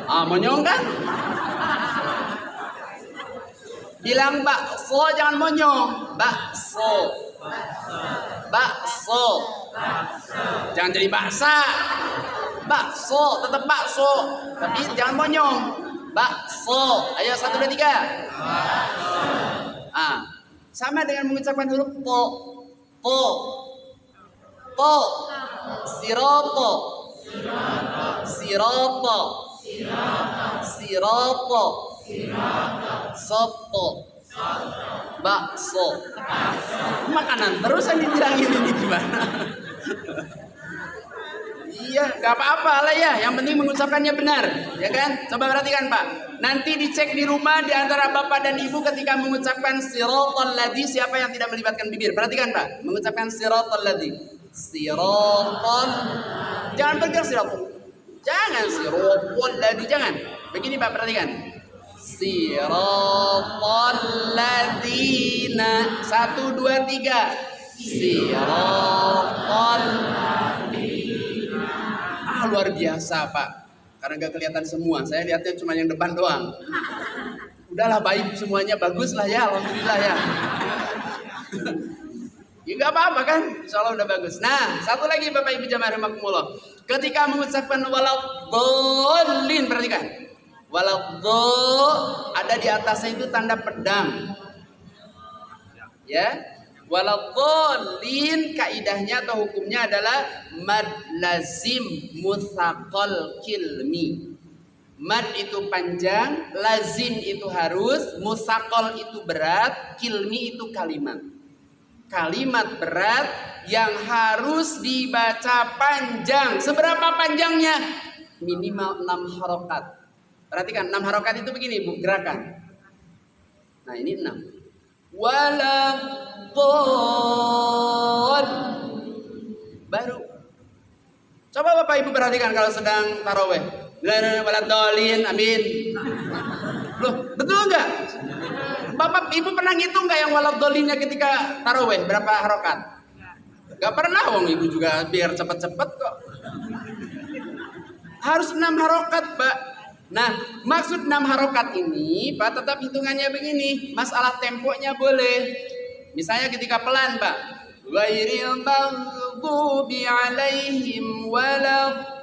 Monyong kan? Bilang bakso jangan monyong. Bakso. Bakso. Jangan jadi baksa. Bakso, tetap bakso. Tapi jangan monyong. Bakso. Ayo 1, 2, 3. Sama dengan mengucapkan huruf po. Po. Po. Siropo. Siropo. Siropo. Sopo. Bakso. Makanan terus yang dibilangin ini gimana? Iya, gak apa-apa lah ya. Yang penting mengucapkannya benar, ya kan? Coba perhatikan Pak. Nanti dicek di rumah di antara bapak dan ibu ketika mengucapkan siratal ladzi, siapa yang tidak melibatkan bibir? Perhatikan Pak, mengucapkan siratal ladzi. Siratal. Jangan bergerak siratal. Jangan siratal ladzi, jangan. Begini Pak, perhatikan. Siratal ladzina. 1, 2, 3. Siratal. Luar biasa Pak, karena gak kelihatan semua, saya lihatnya cuma yang depan doang. Udahlah baik semuanya, bagus lah ya, alhamdulillah ya. Ya gak apa-apa kan, insya Allah udah bagus. Nah, satu lagi Bapak Ibu jamaah rahimakumullah, ketika mengucapkan waladhdallin, perhatikan, waladhdallin ada di atasnya itu tanda pedang, ya. Waladhdallin kaidahnya atau hukumnya adalah mad lazim mutsaqal kilmi. Mad itu panjang, lazim itu harus, mutsaqal itu berat, kilmi itu kalimat. Kalimat berat yang harus dibaca panjang. Seberapa panjangnya? Minimal 6 harokat. Perhatikan 6 harokat itu begini Bu, gerakan. Nah ini 6. Waladhdallin. Baru. Coba Bapak Ibu perhatikan kalau sedang taraweh. Waladhdallin, amin. Loh, betul enggak? Bapak Ibu pernah ngitung enggak yang waladhdallinnya ketika taraweh berapa harokat? Enggak pernah, wong Ibu juga biar cepet-cepet kok. Harus 6 harokat, Pak. Nah, maksud 6 harokat ini, Pak, tetap hitungannya begini. Masalah temponya boleh. Misalnya ketika pelan, Pak. Ghairil maghdubi alaihim waladhdallin.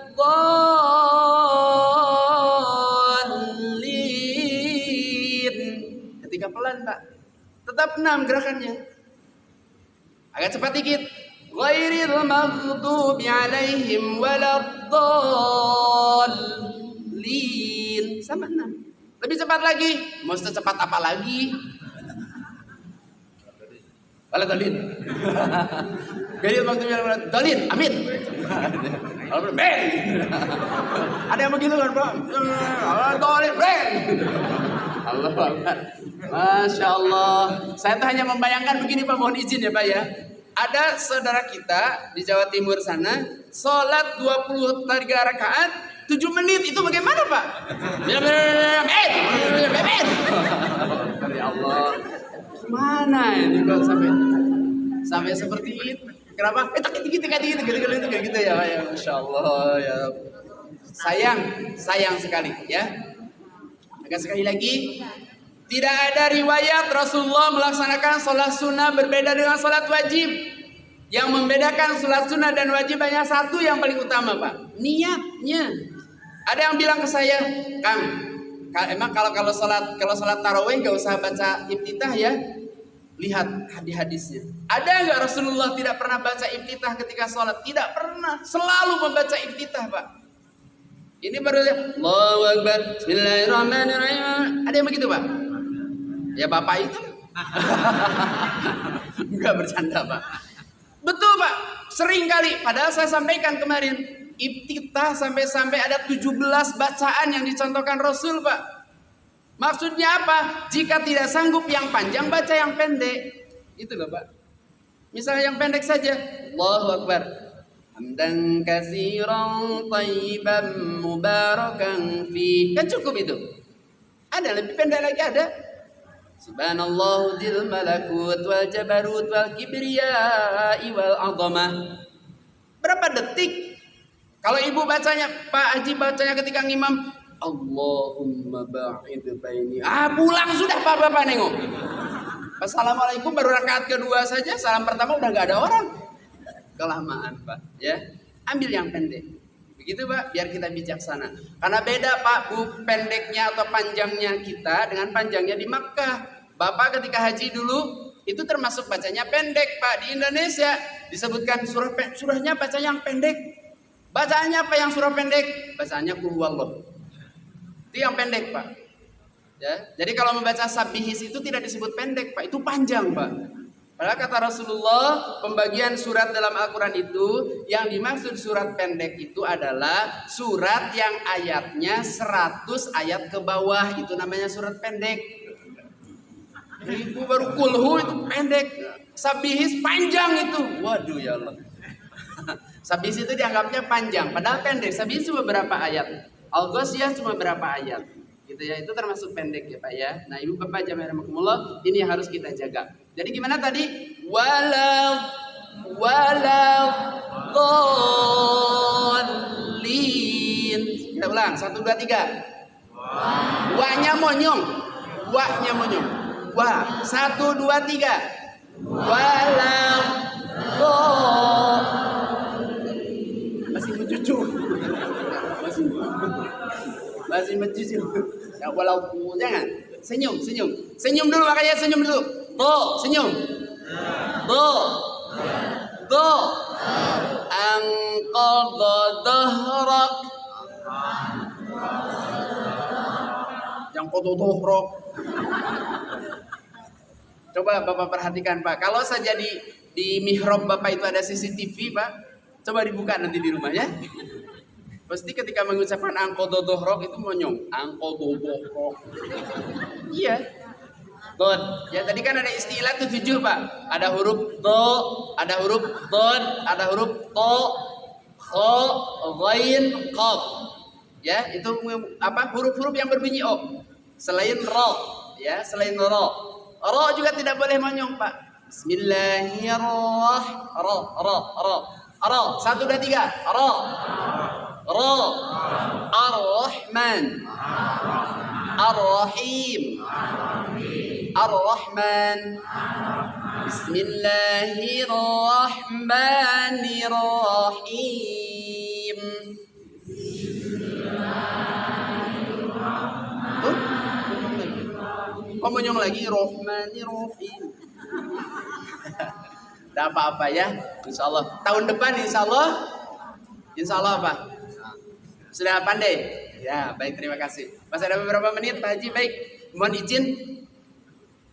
Ketika pelan, Pak. Tetap 6 gerakannya. Agak cepat dikit. Ghairil maghdubi alaihim waladhdallin. Sama 6. Lebih cepat lagi. Mau secepat apa lagi? Waladhdallin. Ghairil maghdubi alaihim waladhdallin. Amin. Bang. Ada yang begitu kan, Bang? Waladhdallin. Bang. Allah Akbar. Masya Allah. Saya tuh hanya membayangkan begini Pak, mohon izin ya Pak ya. Ada saudara kita di Jawa Timur sana, sholat 23 rakaat 7 menit, itu bagaimana Pak? Ya Allah. Mana ini kok sampai seperti itu? Kenapa? Gitu ya Pak ya. Masya Allah ya. Sayang sekali ya. Agak sekali lagi, tidak ada riwayat Rasulullah melaksanakan sholat sunnah berbeda dengan sholat wajib. Yang membedakan sholat sunnah dan wajib hanya satu yang paling utama Pak, niatnya. Ada yang bilang ke saya, Kang, emang kalau sholat tarawih nggak usah baca iftitah ya? Lihat hadis-hadisnya. Ada nggak Rasulullah tidak pernah baca iftitah ketika sholat? Tidak pernah, selalu membaca iftitah Pak. Ini baru Allahu Akbar, Bismillahirrahmanirrahim. Ada yang begitu Pak? Ya Bapak itu enggak bercanda Pak. Betul Pak, sering kali. Padahal saya sampaikan kemarin, iftitah sampai ada 17 bacaan yang dicontohkan Rasul Pak. Maksudnya apa? Jika tidak sanggup yang panjang, baca yang pendek. Itu loh Pak. Misalnya yang pendek saja, Allahu Akbar, hamdan katsiran thayyiban mubarakan fi. Kan cukup itu. Ada lebih pendek lagi ada. Subhanallah dzil malakut wal jabarut wal kibriya wal azamah. Berapa detik? Kalau ibu bacanya, Pak Haji bacanya ketika ngimam, Allahumma ba'id baini. Pulang sudah Pak Bapak nengok. Assalamualaikum baru rakaat kedua saja, salam pertama udah nggak ada orang. Kelamaan Pak, ya. Ambil yang pendek. Begitu Pak, biar kita bijaksana. Karena beda Pak, pendeknya atau panjangnya kita dengan panjangnya di Makkah. Bapak ketika haji dulu itu termasuk bacanya pendek Pak. Di Indonesia disebutkan surahnya bacanya yang pendek. Bacaannya apa yang surah pendek? Bacaannya Qul Huwallah. Itu yang pendek Pak. Ya, jadi kalau membaca Sabbihis itu tidak disebut pendek Pak, itu panjang Pak. Padahal kata Rasulullah, pembagian surat dalam Al-Quran itu yang dimaksud surat pendek itu adalah surat yang ayatnya 100 ayat ke bawah, itu namanya surat pendek. Ibu baru kulhu itu pendek, Sabbihis panjang itu. Waduh ya Allah. Sabbihis itu dianggapnya panjang, padahal pendek. Sabbihis cuma berapa ayat? Al-Ghasyiyah cuma berapa ayat? Gitu ya, itu termasuk pendek ya Pak ya. Nah ibu bapak jamaah rahimakumullah, ini yang harus kita jaga. Jadi gimana tadi? Walau dhalin. Kita ulang, 1, 2, 3. Wa-nya monyong. Wa-nya monyong. Wa, 1, 2, 3. Walau masih mencucu. Masih mencucu. Ya walau jangan. Senyum. Senyum dulu makanya senyum dulu. Senyum. Angqadha dhahrak. Yang dhahrak. Coba Bapak perhatikan Pak. Kalau saja di mihrab Bapak itu ada CCTV Pak, coba dibuka nanti di rumah ya. Pasti ketika mengucapkan angqadha dhahrak itu monyong. Angqadha dhahrak. Iya. Dod. Ya tadi kan ada istilah tuh 7 Pak. Ada huruf do, ada huruf dod, ada huruf to, kho, ghain, qaf. Ya, itu apa? Huruf-huruf yang berbunyi o. Selain ro, ya, selain ro. Ro juga tidak boleh monyong, Pak. Bismillahirrahmanirrahim. Ro. 1, 2, 3. Ro. Ro. Ar-Rahman. Ar-Rahim. Ar-Rahman. Bismillahirrahmanirrahim. Kok monyong lagi? Rahmanirrahim. Tidak apa-apa ya, insya Allah. Tahun depan insya Allah apa? Sudah pandai? Ya, baik, terima kasih. Masih ada beberapa menit Pak Haji, baik. Mohon izin.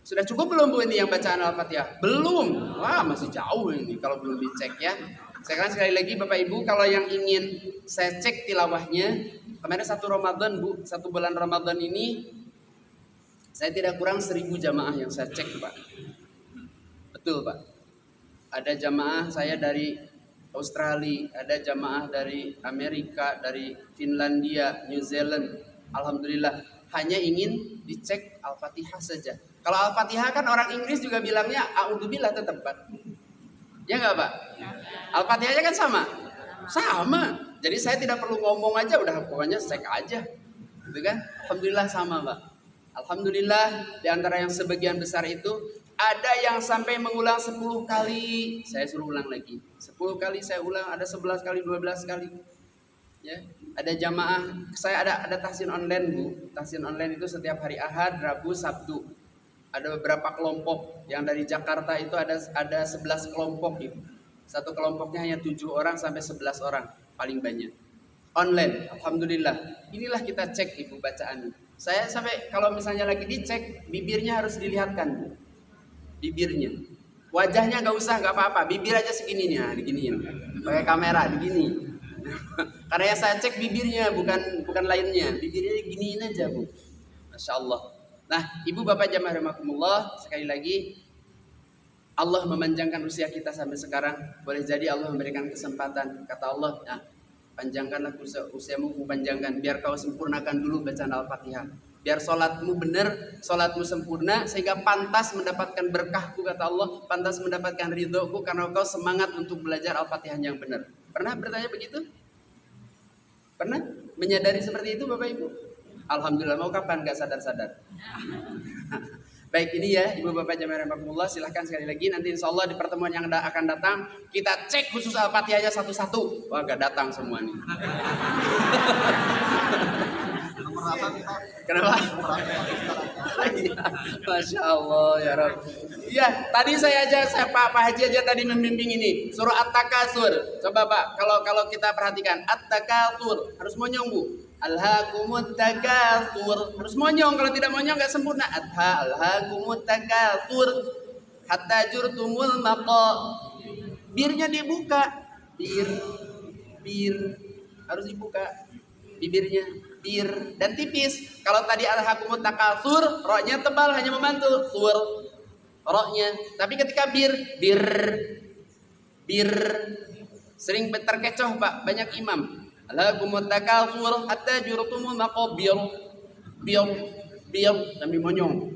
Sudah cukup belum Bu ini yang bacaan Al-Fatihah? Belum. Wah, masih jauh ini kalau belum dicek ya. Sekarang sekali lagi Bapak Ibu, kalau yang ingin saya cek tilawahnya, kemarin 1 Ramadan Bu, 1 bulan Ramadan ini saya tidak kurang 1000 jamaah yang saya cek Pak. Betul Pak. Ada jamaah saya dari Australia, ada jamaah dari Amerika, dari Finlandia, New Zealand. Alhamdulillah, hanya ingin dicek Al-Fatihah saja. Kalau Al-Fatihah kan orang Inggris juga bilangnya A'udzubillah tetap Pak. Ya enggak Pak? Al-Fatihahnya kan sama. Jadi saya tidak perlu ngomong aja, udah pokoknya cek aja. Gitu kan? Alhamdulillah sama Pak. Alhamdulillah, di antara yang sebagian besar itu ada yang sampai mengulang 10 kali, saya suruh ulang lagi. 10 kali saya ulang, ada 11 kali, 12 kali. Ya, ada jamaah, saya ada tahsin online Bu. Tahsin online itu setiap hari Ahad, Rabu, Sabtu. Ada beberapa kelompok yang dari Jakarta itu ada 11 kelompok gitu. Satu kelompoknya hanya 7 orang sampai 11 orang paling banyak. Online, alhamdulillah. Inilah kita cek Ibu bacaan. Saya sampai kalau misalnya lagi dicek, bibirnya harus dilihatkan Bu. Bibirnya, wajahnya nggak usah, nggak apa-apa, bibir aja segini nih, nah, diginiin, pakai kamera, begini. Karena yang saya cek bibirnya, bukan lainnya, bibirnya diginiin aja Bu. Masya Allah. Nah, Ibu Bapak jamaah rahimakumullah, sekali lagi Allah memanjangkan usia kita sampai sekarang. Boleh jadi Allah memberikan kesempatan. Kata Allah, nah, panjangkanlah usiamu, panjangkan, biar kau sempurnakan dulu bacaan Al-Fatihah. Biar sholatmu benar, sholatmu sempurna, sehingga pantas mendapatkan berkahku, kata Allah, pantas mendapatkan ridhoku karena kau semangat untuk belajar Al-Fatihah yang benar. Pernah bertanya begitu? Pernah menyadari seperti itu Bapak Ibu? Alhamdulillah, mau kapan nggak sadar-sadar? Baik, ini ya Ibu Bapak jamaah rahimakumullah, silahkan sekali lagi nanti insya Allah di pertemuan yang akan datang kita cek khusus Al-Fatihahnya satu-satu. Wah, gak datang semua nih. Kenapa? Masya Allah ya Rabb. Iya, tadi saya Pak Haji aja tadi membimbing ini surah At-Takatsur. Coba Pak, kalau kita perhatikan At-Takatsur harus monyong Bu. Alhaakumut takatsur harus monyong, kalau tidak monyong nggak sempurna. Alhaakumut takatsur hatta jurtumul maqa. Birnya dibuka, bir harus dibuka bibirnya, bir dan tipis. Kalau tadi alhaakumut takatsur, roknya tebal hanya membantu sur roknya. Tapi ketika bir sering terkecoh Pak, banyak imam. Alhaakumut takatsur hatta jurtumul maqabir. Biar sambil monyong.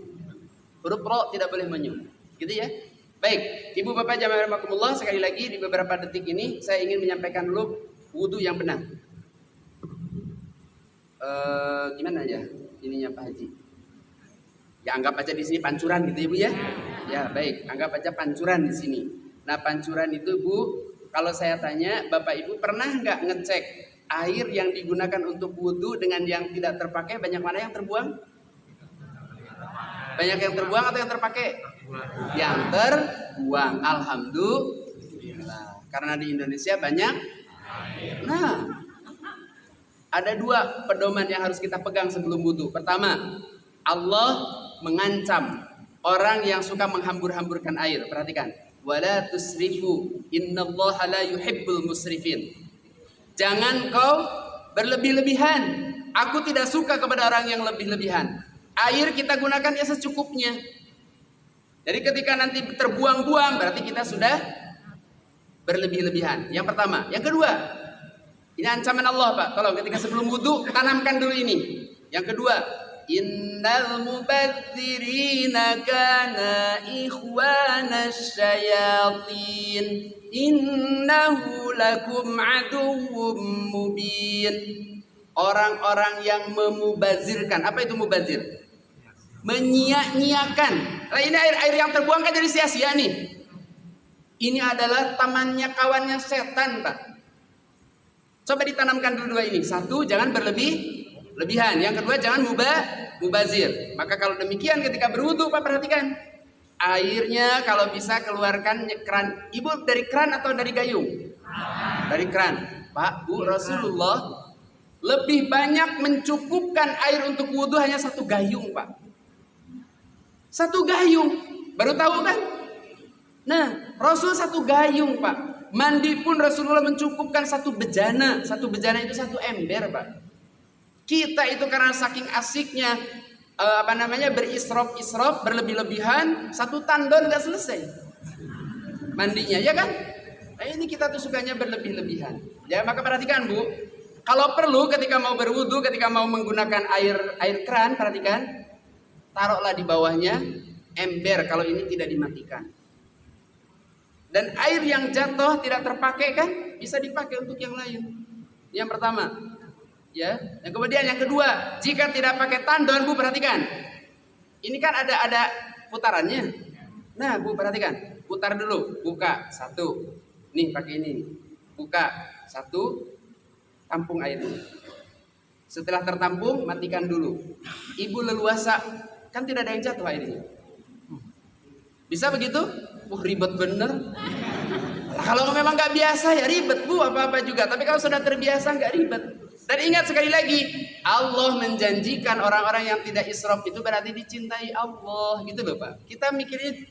Huruf ro tidak boleh monyong. Gitu ya. Baik, Ibu Bapak jamaah rahimakumullah, sekali lagi di beberapa detik ini saya ingin menyampaikan dulu wudu yang benar. Gimana ya ininya Pak Haji? Ya anggap aja di sini pancuran gitu ya Bu ya. Ya baik, anggap aja pancuran di sini. Nah pancuran itu Bu, kalau saya tanya Bapak Ibu pernah nggak ngecek air yang digunakan untuk wudu dengan yang tidak terpakai, banyak mana yang terbuang? Banyak yang terbuang atau yang terpakai? Yang terbuang. Alhamdulillah. Karena di Indonesia banyak. Nah, ada dua pedoman yang harus kita pegang sebelum wudu. Pertama, Allah mengancam orang yang suka menghambur-hamburkan air. Perhatikan. Wala tusrifu innallaha la yuhibbul musrifin. Jangan kau berlebih-lebihan. Aku tidak suka kepada orang yang lebih-lebihan. Air kita gunakan ya secukupnya. Jadi ketika nanti terbuang-buang berarti kita sudah berlebih-lebihan. Yang pertama. Yang kedua, ini ancaman Allah Pak. Tolong ketika sebelum wudu tanamkan dulu ini. Yang kedua, innal mubadzirina kana ikhwanas syayatin innahu lakum aduwwum mubin. Orang-orang yang memubazirkan. Apa itu mubazir? Menyia-nyiakan. Nah, ini air yang terbuang kan jadi sia-sia nih. Ini adalah tamannya kawannya setan Pak. Coba ditanamkan dulu dua ini. Satu, jangan berlebihan. Yang kedua, jangan mubazir. Maka kalau demikian ketika berwudu Pak perhatikan. Airnya kalau bisa keluarkan keran. Ibu dari keran atau dari gayung? Dari keran. Pak, Bu, Rasulullah lebih banyak mencukupkan air untuk wudu hanya satu gayung Pak. Satu gayung. Baru tahu kan? Nah, Rasul satu gayung Pak. Mandi pun Rasulullah mencukupkan satu bejana. Satu bejana itu satu ember Pak. Kita itu karena saking asiknya berisrof berlebih-lebihan, satu tandon nggak selesai mandinya ya kan? Nah ini kita tuh sukanya berlebih-lebihan. Ya maka perhatikan Bu, kalau perlu ketika mau berwudu, ketika mau menggunakan air keran, perhatikan, taruhlah di bawahnya ember kalau ini tidak dimatikan. Dan air yang jatuh tidak terpakai kan bisa dipakai untuk yang lain. Yang pertama. Ya, yang kemudian yang kedua, jika tidak pakai tandon Bu perhatikan. Ini kan ada putarannya. Nah, Bu perhatikan. Putar dulu, buka satu. Nih pakai ini. Buka satu, tampung airnya. Setelah tertampung, matikan dulu. Ibu leluasa, kan tidak ada yang jatuh airnya. Bisa begitu? Ribet bener. Nah, kalau memang nggak biasa ya ribet Bu, apa-apa juga. Tapi kalau sudah terbiasa nggak ribet. Dan ingat sekali lagi, Allah menjanjikan orang-orang yang tidak israf itu berarti dicintai Allah, gitu loh Pak. Kita mikirnya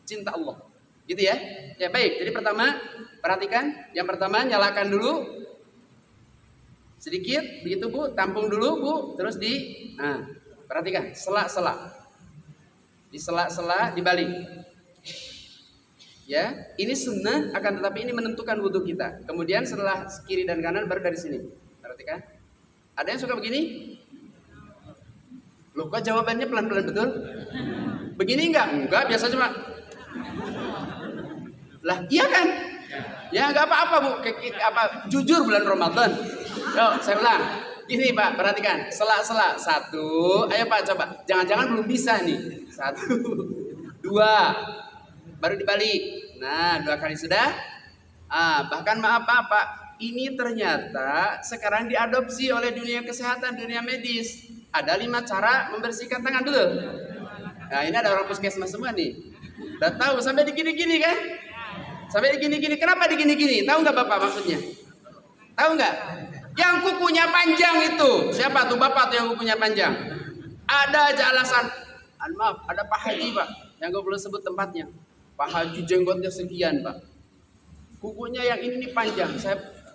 cinta Allah, gitu ya. Ya baik, jadi pertama, perhatikan. Yang pertama, nyalakan dulu. Sedikit, begitu Bu, tampung dulu Bu. Terus perhatikan, sela-sela. Di sela-sela, dibalik. Ya, ini sunnah, akan tetapi ini menentukan wudhu kita. Kemudian setelah kiri dan kanan, baru dari sini. Perhatikan. Ada yang suka begini? Loh kok jawabannya pelan-pelan betul? Begini enggak, biasa cuma. Lah iya kan? Ya enggak apa-apa Bu, jujur bulan Ramadan. Yuk, saya ulang. Gini Pak, perhatikan. Sela-sela. 1. Ayo Pak, coba. Jangan-jangan belum bisa nih. 1, 2. Baru dibalik. Nah, 2 kali sudah. Bahkan maaf Pak, ini ternyata sekarang diadopsi oleh dunia kesehatan, dunia medis. Ada 5 cara membersihkan tangan dulu. Nah, ini ada orang puskesmas semua nih. Udah tahu sampai digini-gini kan? Sampai digini-gini. Kenapa digini-gini? Tahu nggak Bapak maksudnya? Tahu nggak? Yang kukunya panjang itu. Siapa tuh Bapak tuh yang kukunya panjang? Ada aja alasan. Maaf, ada Pak Haji Pak. Yang gue belum sebut tempatnya. Pak Haji jenggotnya sekian Pak. Kukunya yang ini nih panjang.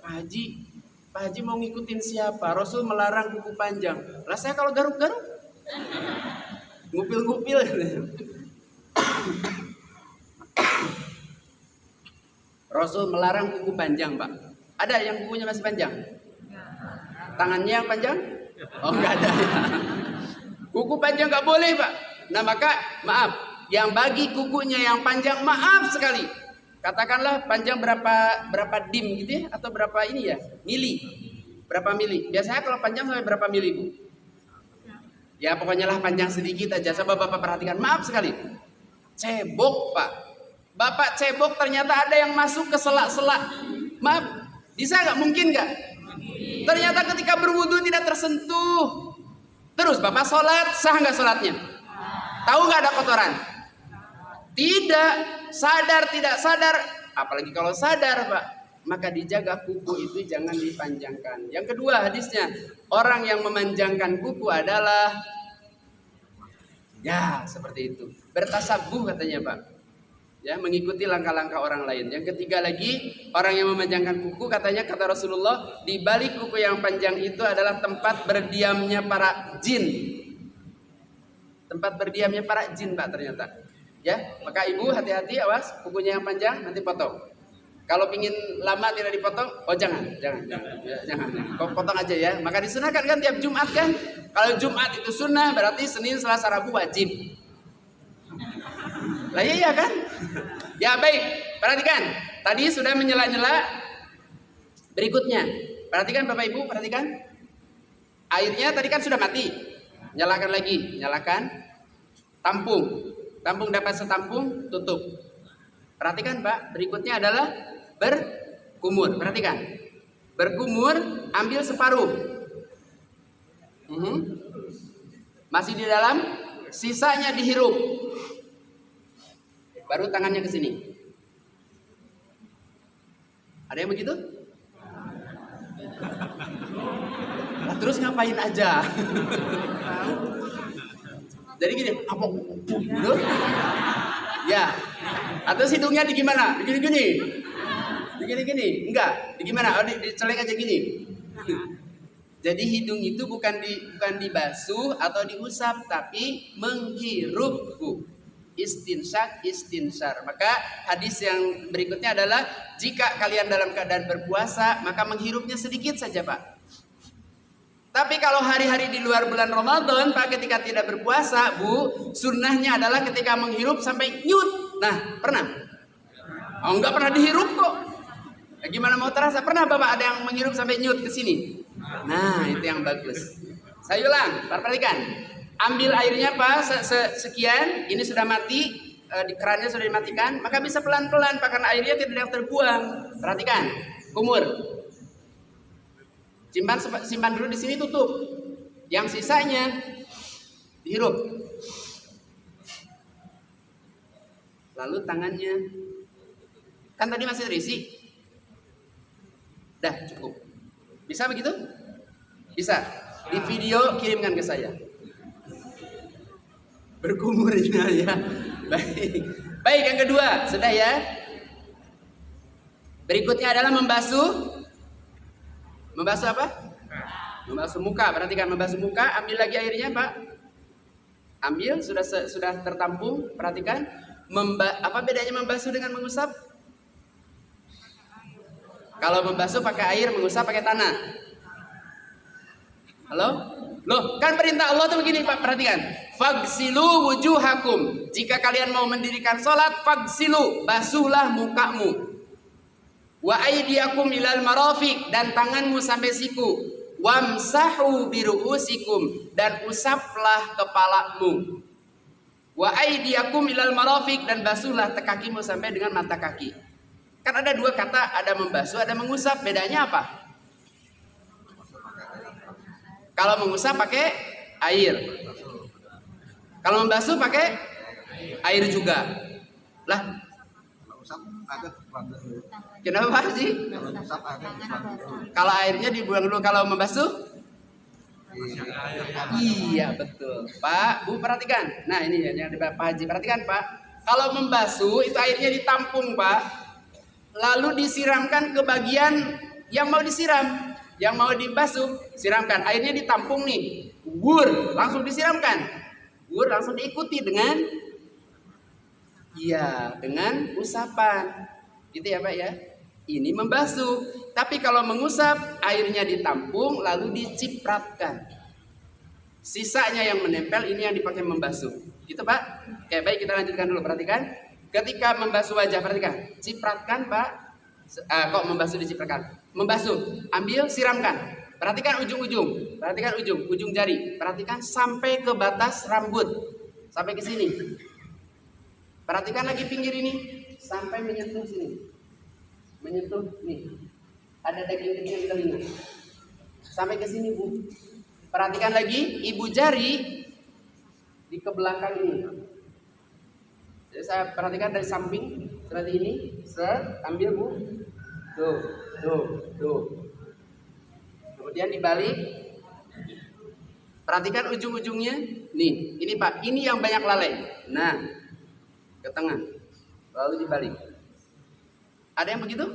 Pak Haji mau ngikutin siapa? Rasul melarang kuku panjang. Lah saya kalau garuk-garuk, ngupil-ngupil. Rasul melarang kuku panjang, Pak. Ada yang kukunya masih panjang? Tangannya yang panjang? Oh, enggak ada. Kuku panjang nggak boleh, Pak. Nah, maka maaf, yang bagi kukunya yang panjang, maaf sekali. Katakanlah panjang berapa dim gitu ya, atau berapa ini ya, mili. Berapa mili? Biasanya kalau panjang sampai berapa mili, Bu? Ya pokoknya lah panjang sedikit aja. Coba Bapak perhatikan. Maaf sekali. Cebok, Pak. Bapak cebok ternyata ada yang masuk ke sela-sela. Maaf, bisa nggak? Mungkin nggak? Ternyata ketika berwudu tidak tersentuh. Terus Bapak sholat, sah nggak sholatnya? Tahu nggak ada kotoran? Tidak. Sadar tidak sadar. Apalagi kalau sadar, Pak, maka dijaga kuku itu jangan dipanjangkan. Yang kedua hadisnya, orang yang memanjangkan kuku adalah ya seperti itu, bertasabuh katanya Pak, ya mengikuti langkah-langkah orang lain. Yang ketiga lagi, orang yang memanjangkan kuku katanya kata Rasulullah, di balik kuku yang panjang itu adalah tempat berdiamnya para jin. Tempat berdiamnya para jin Pak ternyata. Ya, maka ibu hati-hati, awas kukunya yang panjang nanti potong. Kalau pingin lama tidak dipotong, oh jangan. Ya, jangan. Kau potong aja ya. Maka disunahkan kan tiap Jumat kan? Kalau Jumat itu sunnah, berarti Senin, Selasa, Rabu wajib. Lah iya kan? Ya baik, perhatikan. Tadi sudah menyela-nyela. Berikutnya, perhatikan Bapak Ibu, perhatikan. Airnya tadi kan sudah mati. Nyalakan lagi, nyalakan. Tampung. Tampung dapat setampung, tutup. Perhatikan Pak, berikutnya adalah berkumur. Perhatikan. Berkumur, ambil separuh. Masih di dalam, sisanya dihirup. Baru tangannya ke sini. Ada yang begitu? Nah, terus ngapain aja? Jadi gini, apa gitu? Ya. Atau hidungnya di gimana? Begini-gini. Begini-gini. Enggak, di gimana? Oh, dicelek aja gini. Jadi hidung itu bukan dibasuh atau diusap, tapi menghirup, Bu. Istinsyak, istinsar. Maka hadis yang berikutnya adalah jika kalian dalam keadaan berpuasa, maka menghirupnya sedikit saja, Pak. Tapi kalau hari-hari di luar bulan Ramadan, Pak, ketika tidak berpuasa, Bu, sunnahnya adalah ketika menghirup sampai nyut. Nah, pernah? Oh, enggak pernah dihirup kok. Nah, gimana mau terasa? Pernah Bapak ada yang menghirup sampai nyut ke sini? Nah, itu yang bagus. Saya ulang, perhatikan. Ambil airnya, Pak, sekian. Ini sudah mati, di kerannya sudah dimatikan. Maka bisa pelan-pelan, Pak, karena airnya tidak terbuang. Perhatikan, kumur. Simpan dulu di sini, tutup. Yang sisanya dihirup. Lalu tangannya, kan tadi masih terisi. Dah cukup. Bisa begitu? Bisa. Di video kirimkan ke saya. Berkumurnya ya. Baik. Baik, yang kedua sudah ya. Berikutnya adalah membasuh. Membasuh apa? Membasuh muka. Perhatikan, membasuh muka. Ambil lagi airnya, Pak. Ambil, sudah tertampung. Perhatikan. Apa bedanya membasuh dengan mengusap? Kalau membasuh pakai air, mengusap pakai tanah. Halo? Loh, kan perintah Allah tuh begini, Pak. Perhatikan. Fagsilu wujuhakum. Jika kalian mau mendirikan sholat, fagsilu. Basuhlah mukamu. Wa aydiyakum ilal marafiq, dan tanganmu sampai siku. Wamsahu biru'usikum, dan usaplah kepalamu. Wa aydiyakum ilal marafiq, dan basuhlah kakimu sampai dengan mata kaki. Kan ada dua kata, ada membasuh, ada mengusap. Bedanya apa? Kalau mengusap pakai air. Kalau membasuh pakai air juga. Lah, kenapa Pak Haji? Kalau airnya dibuang dulu, kalau membasuh? Iya betul. Pak, Bu perhatikan. Nah ini yang Pak Haji perhatikan Pak. Kalau membasuh itu airnya ditampung Pak, lalu disiramkan ke bagian yang mau disiram, yang mau dibasuh, siramkan. Airnya ditampung nih, wur, langsung disiramkan. Wur langsung diikuti dengan, iya, dengan usapan. Gitu ya Pak ya. Ini membasuh. Tapi kalau mengusap, airnya ditampung lalu dicipratkan. Sisanya yang menempel ini yang dipakai membasuh. Gitu Pak. Oke, baik kita lanjutkan dulu. Perhatikan. Ketika membasuh wajah, perhatikan. Cipratkan Pak. Kok membasuh dicipratkan? Membasuh, ambil, siramkan. Perhatikan ujung-ujung. Perhatikan ujung jari. Perhatikan sampai ke batas rambut. Sampai ke sini. Perhatikan lagi pinggir ini sampai menyentuh sini. Menyentuh nih. Ada daging kecil di telinga. Sampai ke sini, Bu. Perhatikan lagi ibu jari di ke belakang ini. Jadi saya perhatikan dari samping seperti ini. Ambil, Bu. Tuh. Kemudian dibalik. Perhatikan ujung-ujungnya. Nih, ini Pak. Ini yang banyak lalai. Nah, ke tengah. Lalu dibalik. Ada yang begitu?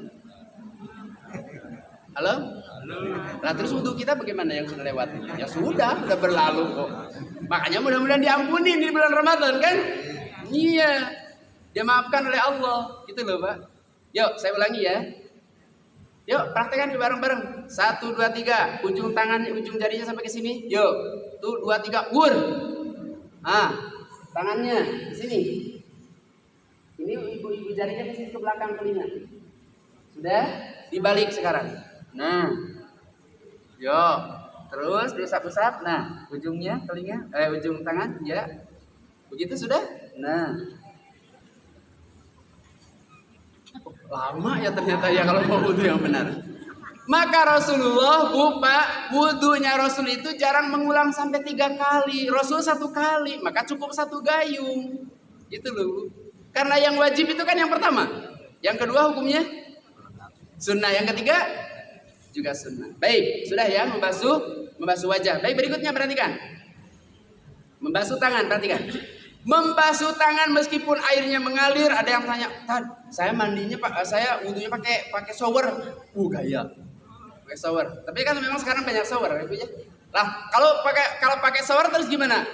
Halo? Nah terus wudhu kita bagaimana yang sudah lewat? Ya sudah berlalu kok. Makanya mudah-mudahan diampuni di bulan Ramadan kan? Iya. Dimaafkan oleh Allah. Gitu loh Pak. Yuk saya ulangi ya. Yuk praktekkan bareng-bareng. 1, 2, 3. Ujung tangan, ujung jarinya sampai ke sini. Yuk. Tuh 2, 3. Wur. Tangannya di sini. Ini ibu jarinya ke sini ke belakang telinga. Sudah? Dibalik sekarang. Nah. Yuk. Terus diusap-usap. Nah, ujungnya telinga, ujung tangan ya. Begitu sudah? Nah. Lama ya ternyata ya kalau mau wudhu yang benar. Maka Rasulullah, Bu Pak, wudhunya Rasul itu jarang mengulang sampai 3 kali. Rasul 1 kali, maka cukup 1 gayung. Gitu loh, Bu. Karena yang wajib itu kan yang pertama. Yang kedua hukumnya sunnah. Yang ketiga juga sunnah. Baik, sudah ya membasuh wajah. Baik, berikutnya perhatikan. Membasuh tangan, perhatikan. Membasuh tangan meskipun airnya mengalir. Ada yang tanya, "Tad, saya mandinya Pak, saya wudunya pakai shower." Gaya. Pakai shower. Tapi kan memang sekarang banyak shower, Ibu ya. Lah, kalau pakai shower terus gimana?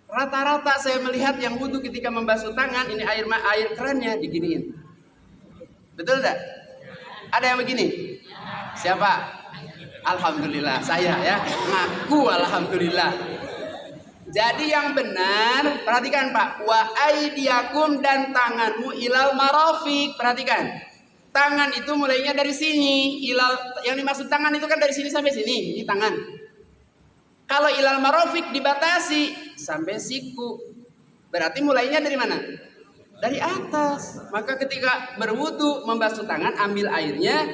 Rata-rata saya melihat yang wudhu ketika membasuh tangan, ini air kerannya diginiin. Betul enggak? Ada yang begini? Siapa? Alhamdulillah, saya ya. Ngaku alhamdulillah. Jadi yang benar, perhatikan Pak. Wa aydiyakum, dan tanganmu ilal marafiq. Perhatikan. Tangan itu mulainya dari sini. Yang dimaksud tangan itu kan dari sini sampai sini. Ini tangan. Kalau ilal marafiq dibatasi sampai siku. Berarti mulainya dari mana? Dari atas. Maka ketika berwudu membasuh tangan, ambil airnya,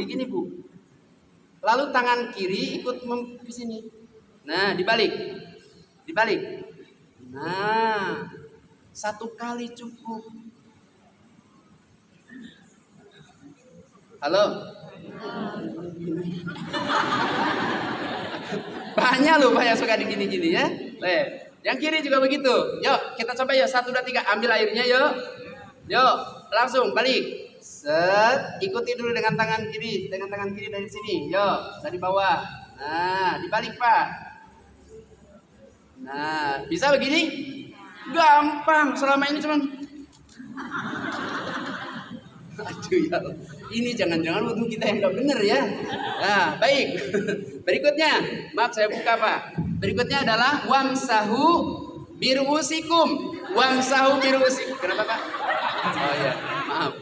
gini Bu. Lalu tangan kiri ikut ke sini. Nah, dibalik. Nah, 1 kali cukup. Halo? Banyak loh Pak yang suka digini-gini ya. Yang kiri juga begitu. Yuk kita coba yuk. 1, 2, 3. Ambil airnya yuk. Yuk langsung balik. Ikuti dulu dengan tangan kiri. Dengan tangan kiri dari sini. Yuk dari bawah. Nah dibalik Pak. Nah bisa begini? Gampang. Selama ini cuman. Aduh ya. Ini jangan-jangan wudhu kita yang gak bener ya. Nah baik. Berikutnya, maaf saya buka Pak. Berikutnya adalah wamsahu birusikum. Wamsahu birusikum. Kenapa Pak? Oh ya, maaf.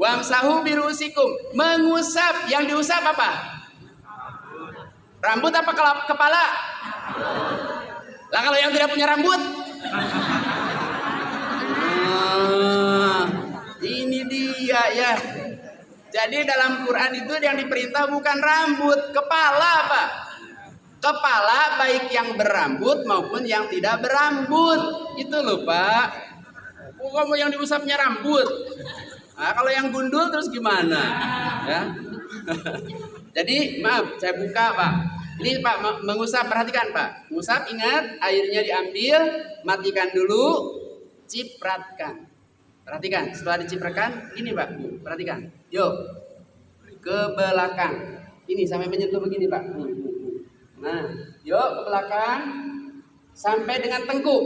Wamsahu birusikum, mengusap. Yang diusap apa? Rambut apa kepala? Lah kalau yang tidak punya rambut? Ini dia ya. Jadi dalam Quran itu yang diperintah bukan rambut, kepala Pak. Kepala baik yang berambut maupun yang tidak berambut. Itu loh Pak. Kamu yang diusapnya rambut. Nah, kalau yang gundul terus gimana? Ya. Jadi maaf, saya buka Pak. Ini Pak mengusap, perhatikan Pak. Mengusap, ingat airnya diambil, matikan dulu, cipratkan. Perhatikan, setelah dicipratkan, ini Pak, Bu, perhatikan. Yuk, ke belakang. Ini sampai menyentuh begini Pak. Nah, yuk ke belakang sampai dengan tengkuk.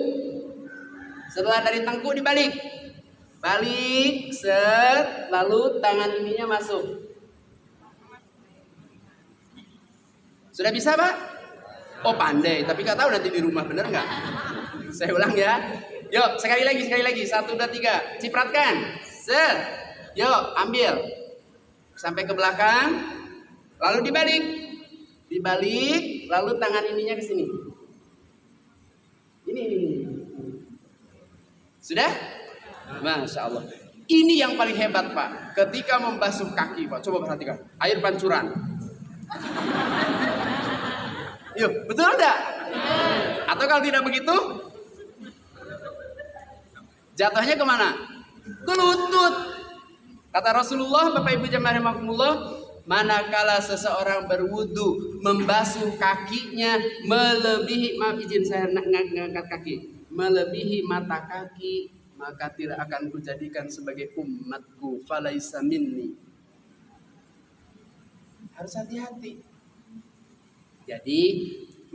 Setelah dari tengkuk dibalik. Balik, set, lalu tangan ininya masuk. Sudah bisa Pak? Oh pandai, tapi nggak tahu nanti di rumah bener nggak? Saya ulang ya. Yuk sekali lagi. 1, 2, 3. Cipratkan. Set. Yuk ambil. Sampai ke belakang. Lalu dibalik. Dibalik. Lalu tangan ininya ke sini. Ini. Sudah? Masya Allah. Ini yang paling hebat Pak. Ketika membasuh kaki Pak. Coba perhatikan. Air pancuran. Yuk, betul enggak? Atau kalau tidak begitu, jatuhnya kemana? Ke lutut. Kata Rasulullah, Bapak Ibu jamaah rahimakumullah, manakala seseorang berwudu membasuh kakinya melebihi, maaf izin saya ngangkat kaki, melebihi mata kaki, maka tidak akan kujadikan sebagai umatku, falaisa minni. Harus hati-hati. Jadi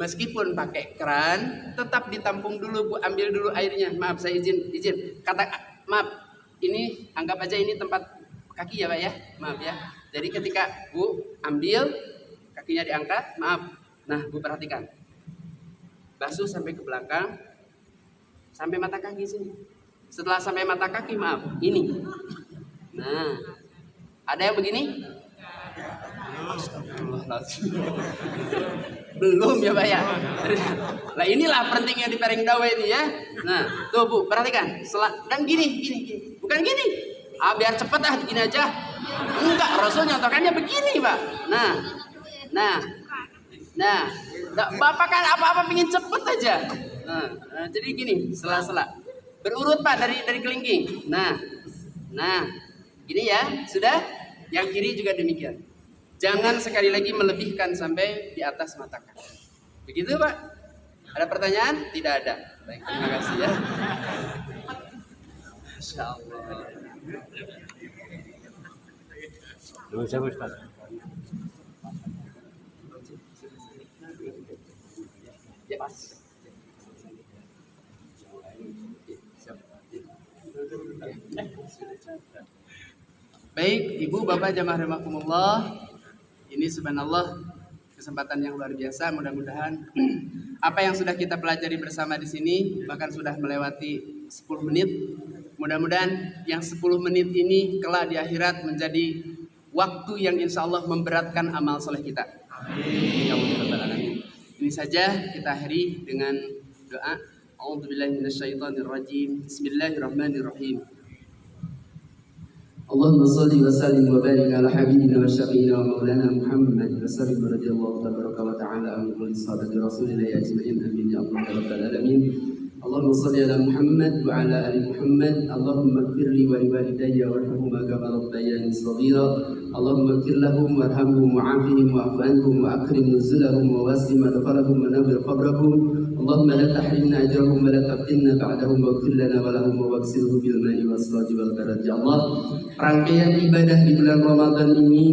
meskipun pakai keran, tetap ditampung dulu Bu, ambil dulu airnya. Maaf saya izin. Kata maaf, ini anggap aja ini tempat kaki ya Pak ya. Maaf ya. Jadi ketika Bu ambil, kakinya diangkat, maaf. Nah Bu perhatikan. Basuh sampai ke belakang, sampai mata kaki sini. Setelah sampai mata kaki, maaf, ini. Nah, ada yang begini? Belum ya Pak ya. Nah inilah pentingnya di piring dakwah ini ya. Nah tuh Bu perhatikan. Dan gini. Bukan gini. Biar cepet gini aja. Enggak, Rasul nyontohkannya begini Pak. Nah Bapak kan apa-apa pengen cepet aja. Nah jadi gini, sela-sela. Berurut Pak dari kelingking. Nah gini ya. Sudah. Yang kiri juga demikian. Jangan sekali lagi melebihkan sampai di atas mata kaki. Begitu Pak? Ada pertanyaan? Tidak ada. Baik, terima kasih ya. Masya Allah. Siapa Ustaz? Ya, Mas. Baik, Ibu, Bapak jamaah rahimakumullah. Ini subhanallah kesempatan yang luar biasa. Mudah-mudahan apa yang sudah kita pelajari bersama di sini bahkan sudah melewati 10 menit. Mudah-mudahan yang 10 menit ini kelak di akhirat menjadi waktu yang insya Allah memberatkan amal soleh kita. Amin. Ini saja kita akhiri dengan doa. A'udzubillahi minasyaitonirrajim. Bismillahirrahmanirrahim. Allahumma salli wa sallim wa barik ala habibina wa syafiina wa maulana Muhammad wa sallim radhiyallahu tabaraka wa ta'ala an kulli sahabati rasulillahi ajma'in amin ya rabbal alamin. Allahumma salli ala Muhammad wa ala ali Muhammad. Allahumma ighfir li wa li walidayya warhamhuma kama rabbayani shaghira. Allahumma ighfir lahum warhamhum wa'afihim wa'fu anhum wa akrim nuzulahum wa wasi' madkhalahum wa nawwir qabrahum. Allahumma la tahrimna ajrahum wa la taftinna ba'dahum waghfir lana wa lahum wa waghsilhum bil ma'i was salji wal barad. Ya Allah, rangkaian ibadah di bulan Ramadan ini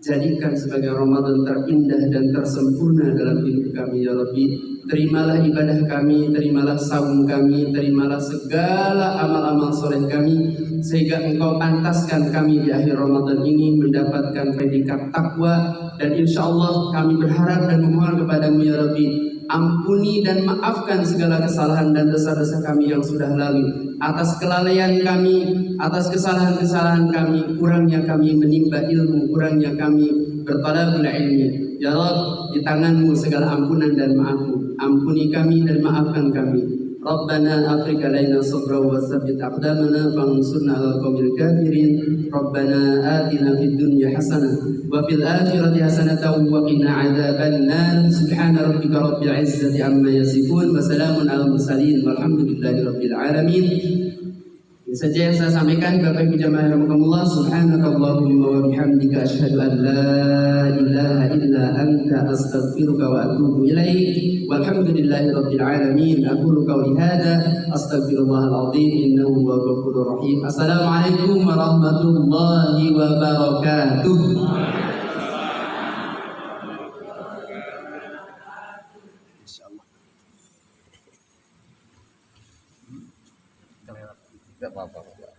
jadikan sebagai Ramadan terindah dan tersempurna dalam hidup kami ya Rabbi. Terimalah ibadah kami, terimalah saum kami, terimalah segala amal-amal soleh kami, sehingga Engkau pantaskan kami di akhir Ramadan ini mendapatkan predikat takwa. Dan insya Allah kami berharap dan memohon kepadamu ya Rabbi, Ampuni dan maafkan segala kesalahan dan dosa-dosa kami yang sudah lalu. Atas kelalaian kami, atas kesalahan-kesalahan kami, kurangnya kami menimba ilmu, kurangnya kami bertalabul ilmi. Ya Rabb, di tanganmu segala ampunan dan maafmu. Ampuni kami dan maafkan kami. Rabbana afriq alaina sabra wa tsabbit aqdamana fansurna 'alal qaumil kafirin. Rabbana atina fid dunya hasanah wa fil akhirati hasanatan wa qina 'adzabannar. Subhana rabbika rabbil 'izzati amma yasifun wa salamun 'alal mursalin walhamdulillahi rabbil alamin. Ini saja yang saya sampaikan. Bapak Ibu jamaah rahimakumullah, subhanakallahumma wa bihamdika asyhadu an la ilaha illa anta astaghfiruka wa atubu ilaik. Walhamdulillahi rabbil alamin. Aqulu qawli hadza astaghfirullahal azim innahu huwal ghafurur rahim. Assalamualaikum warahmatullahi wabarakatuh. Tidak apa-apa.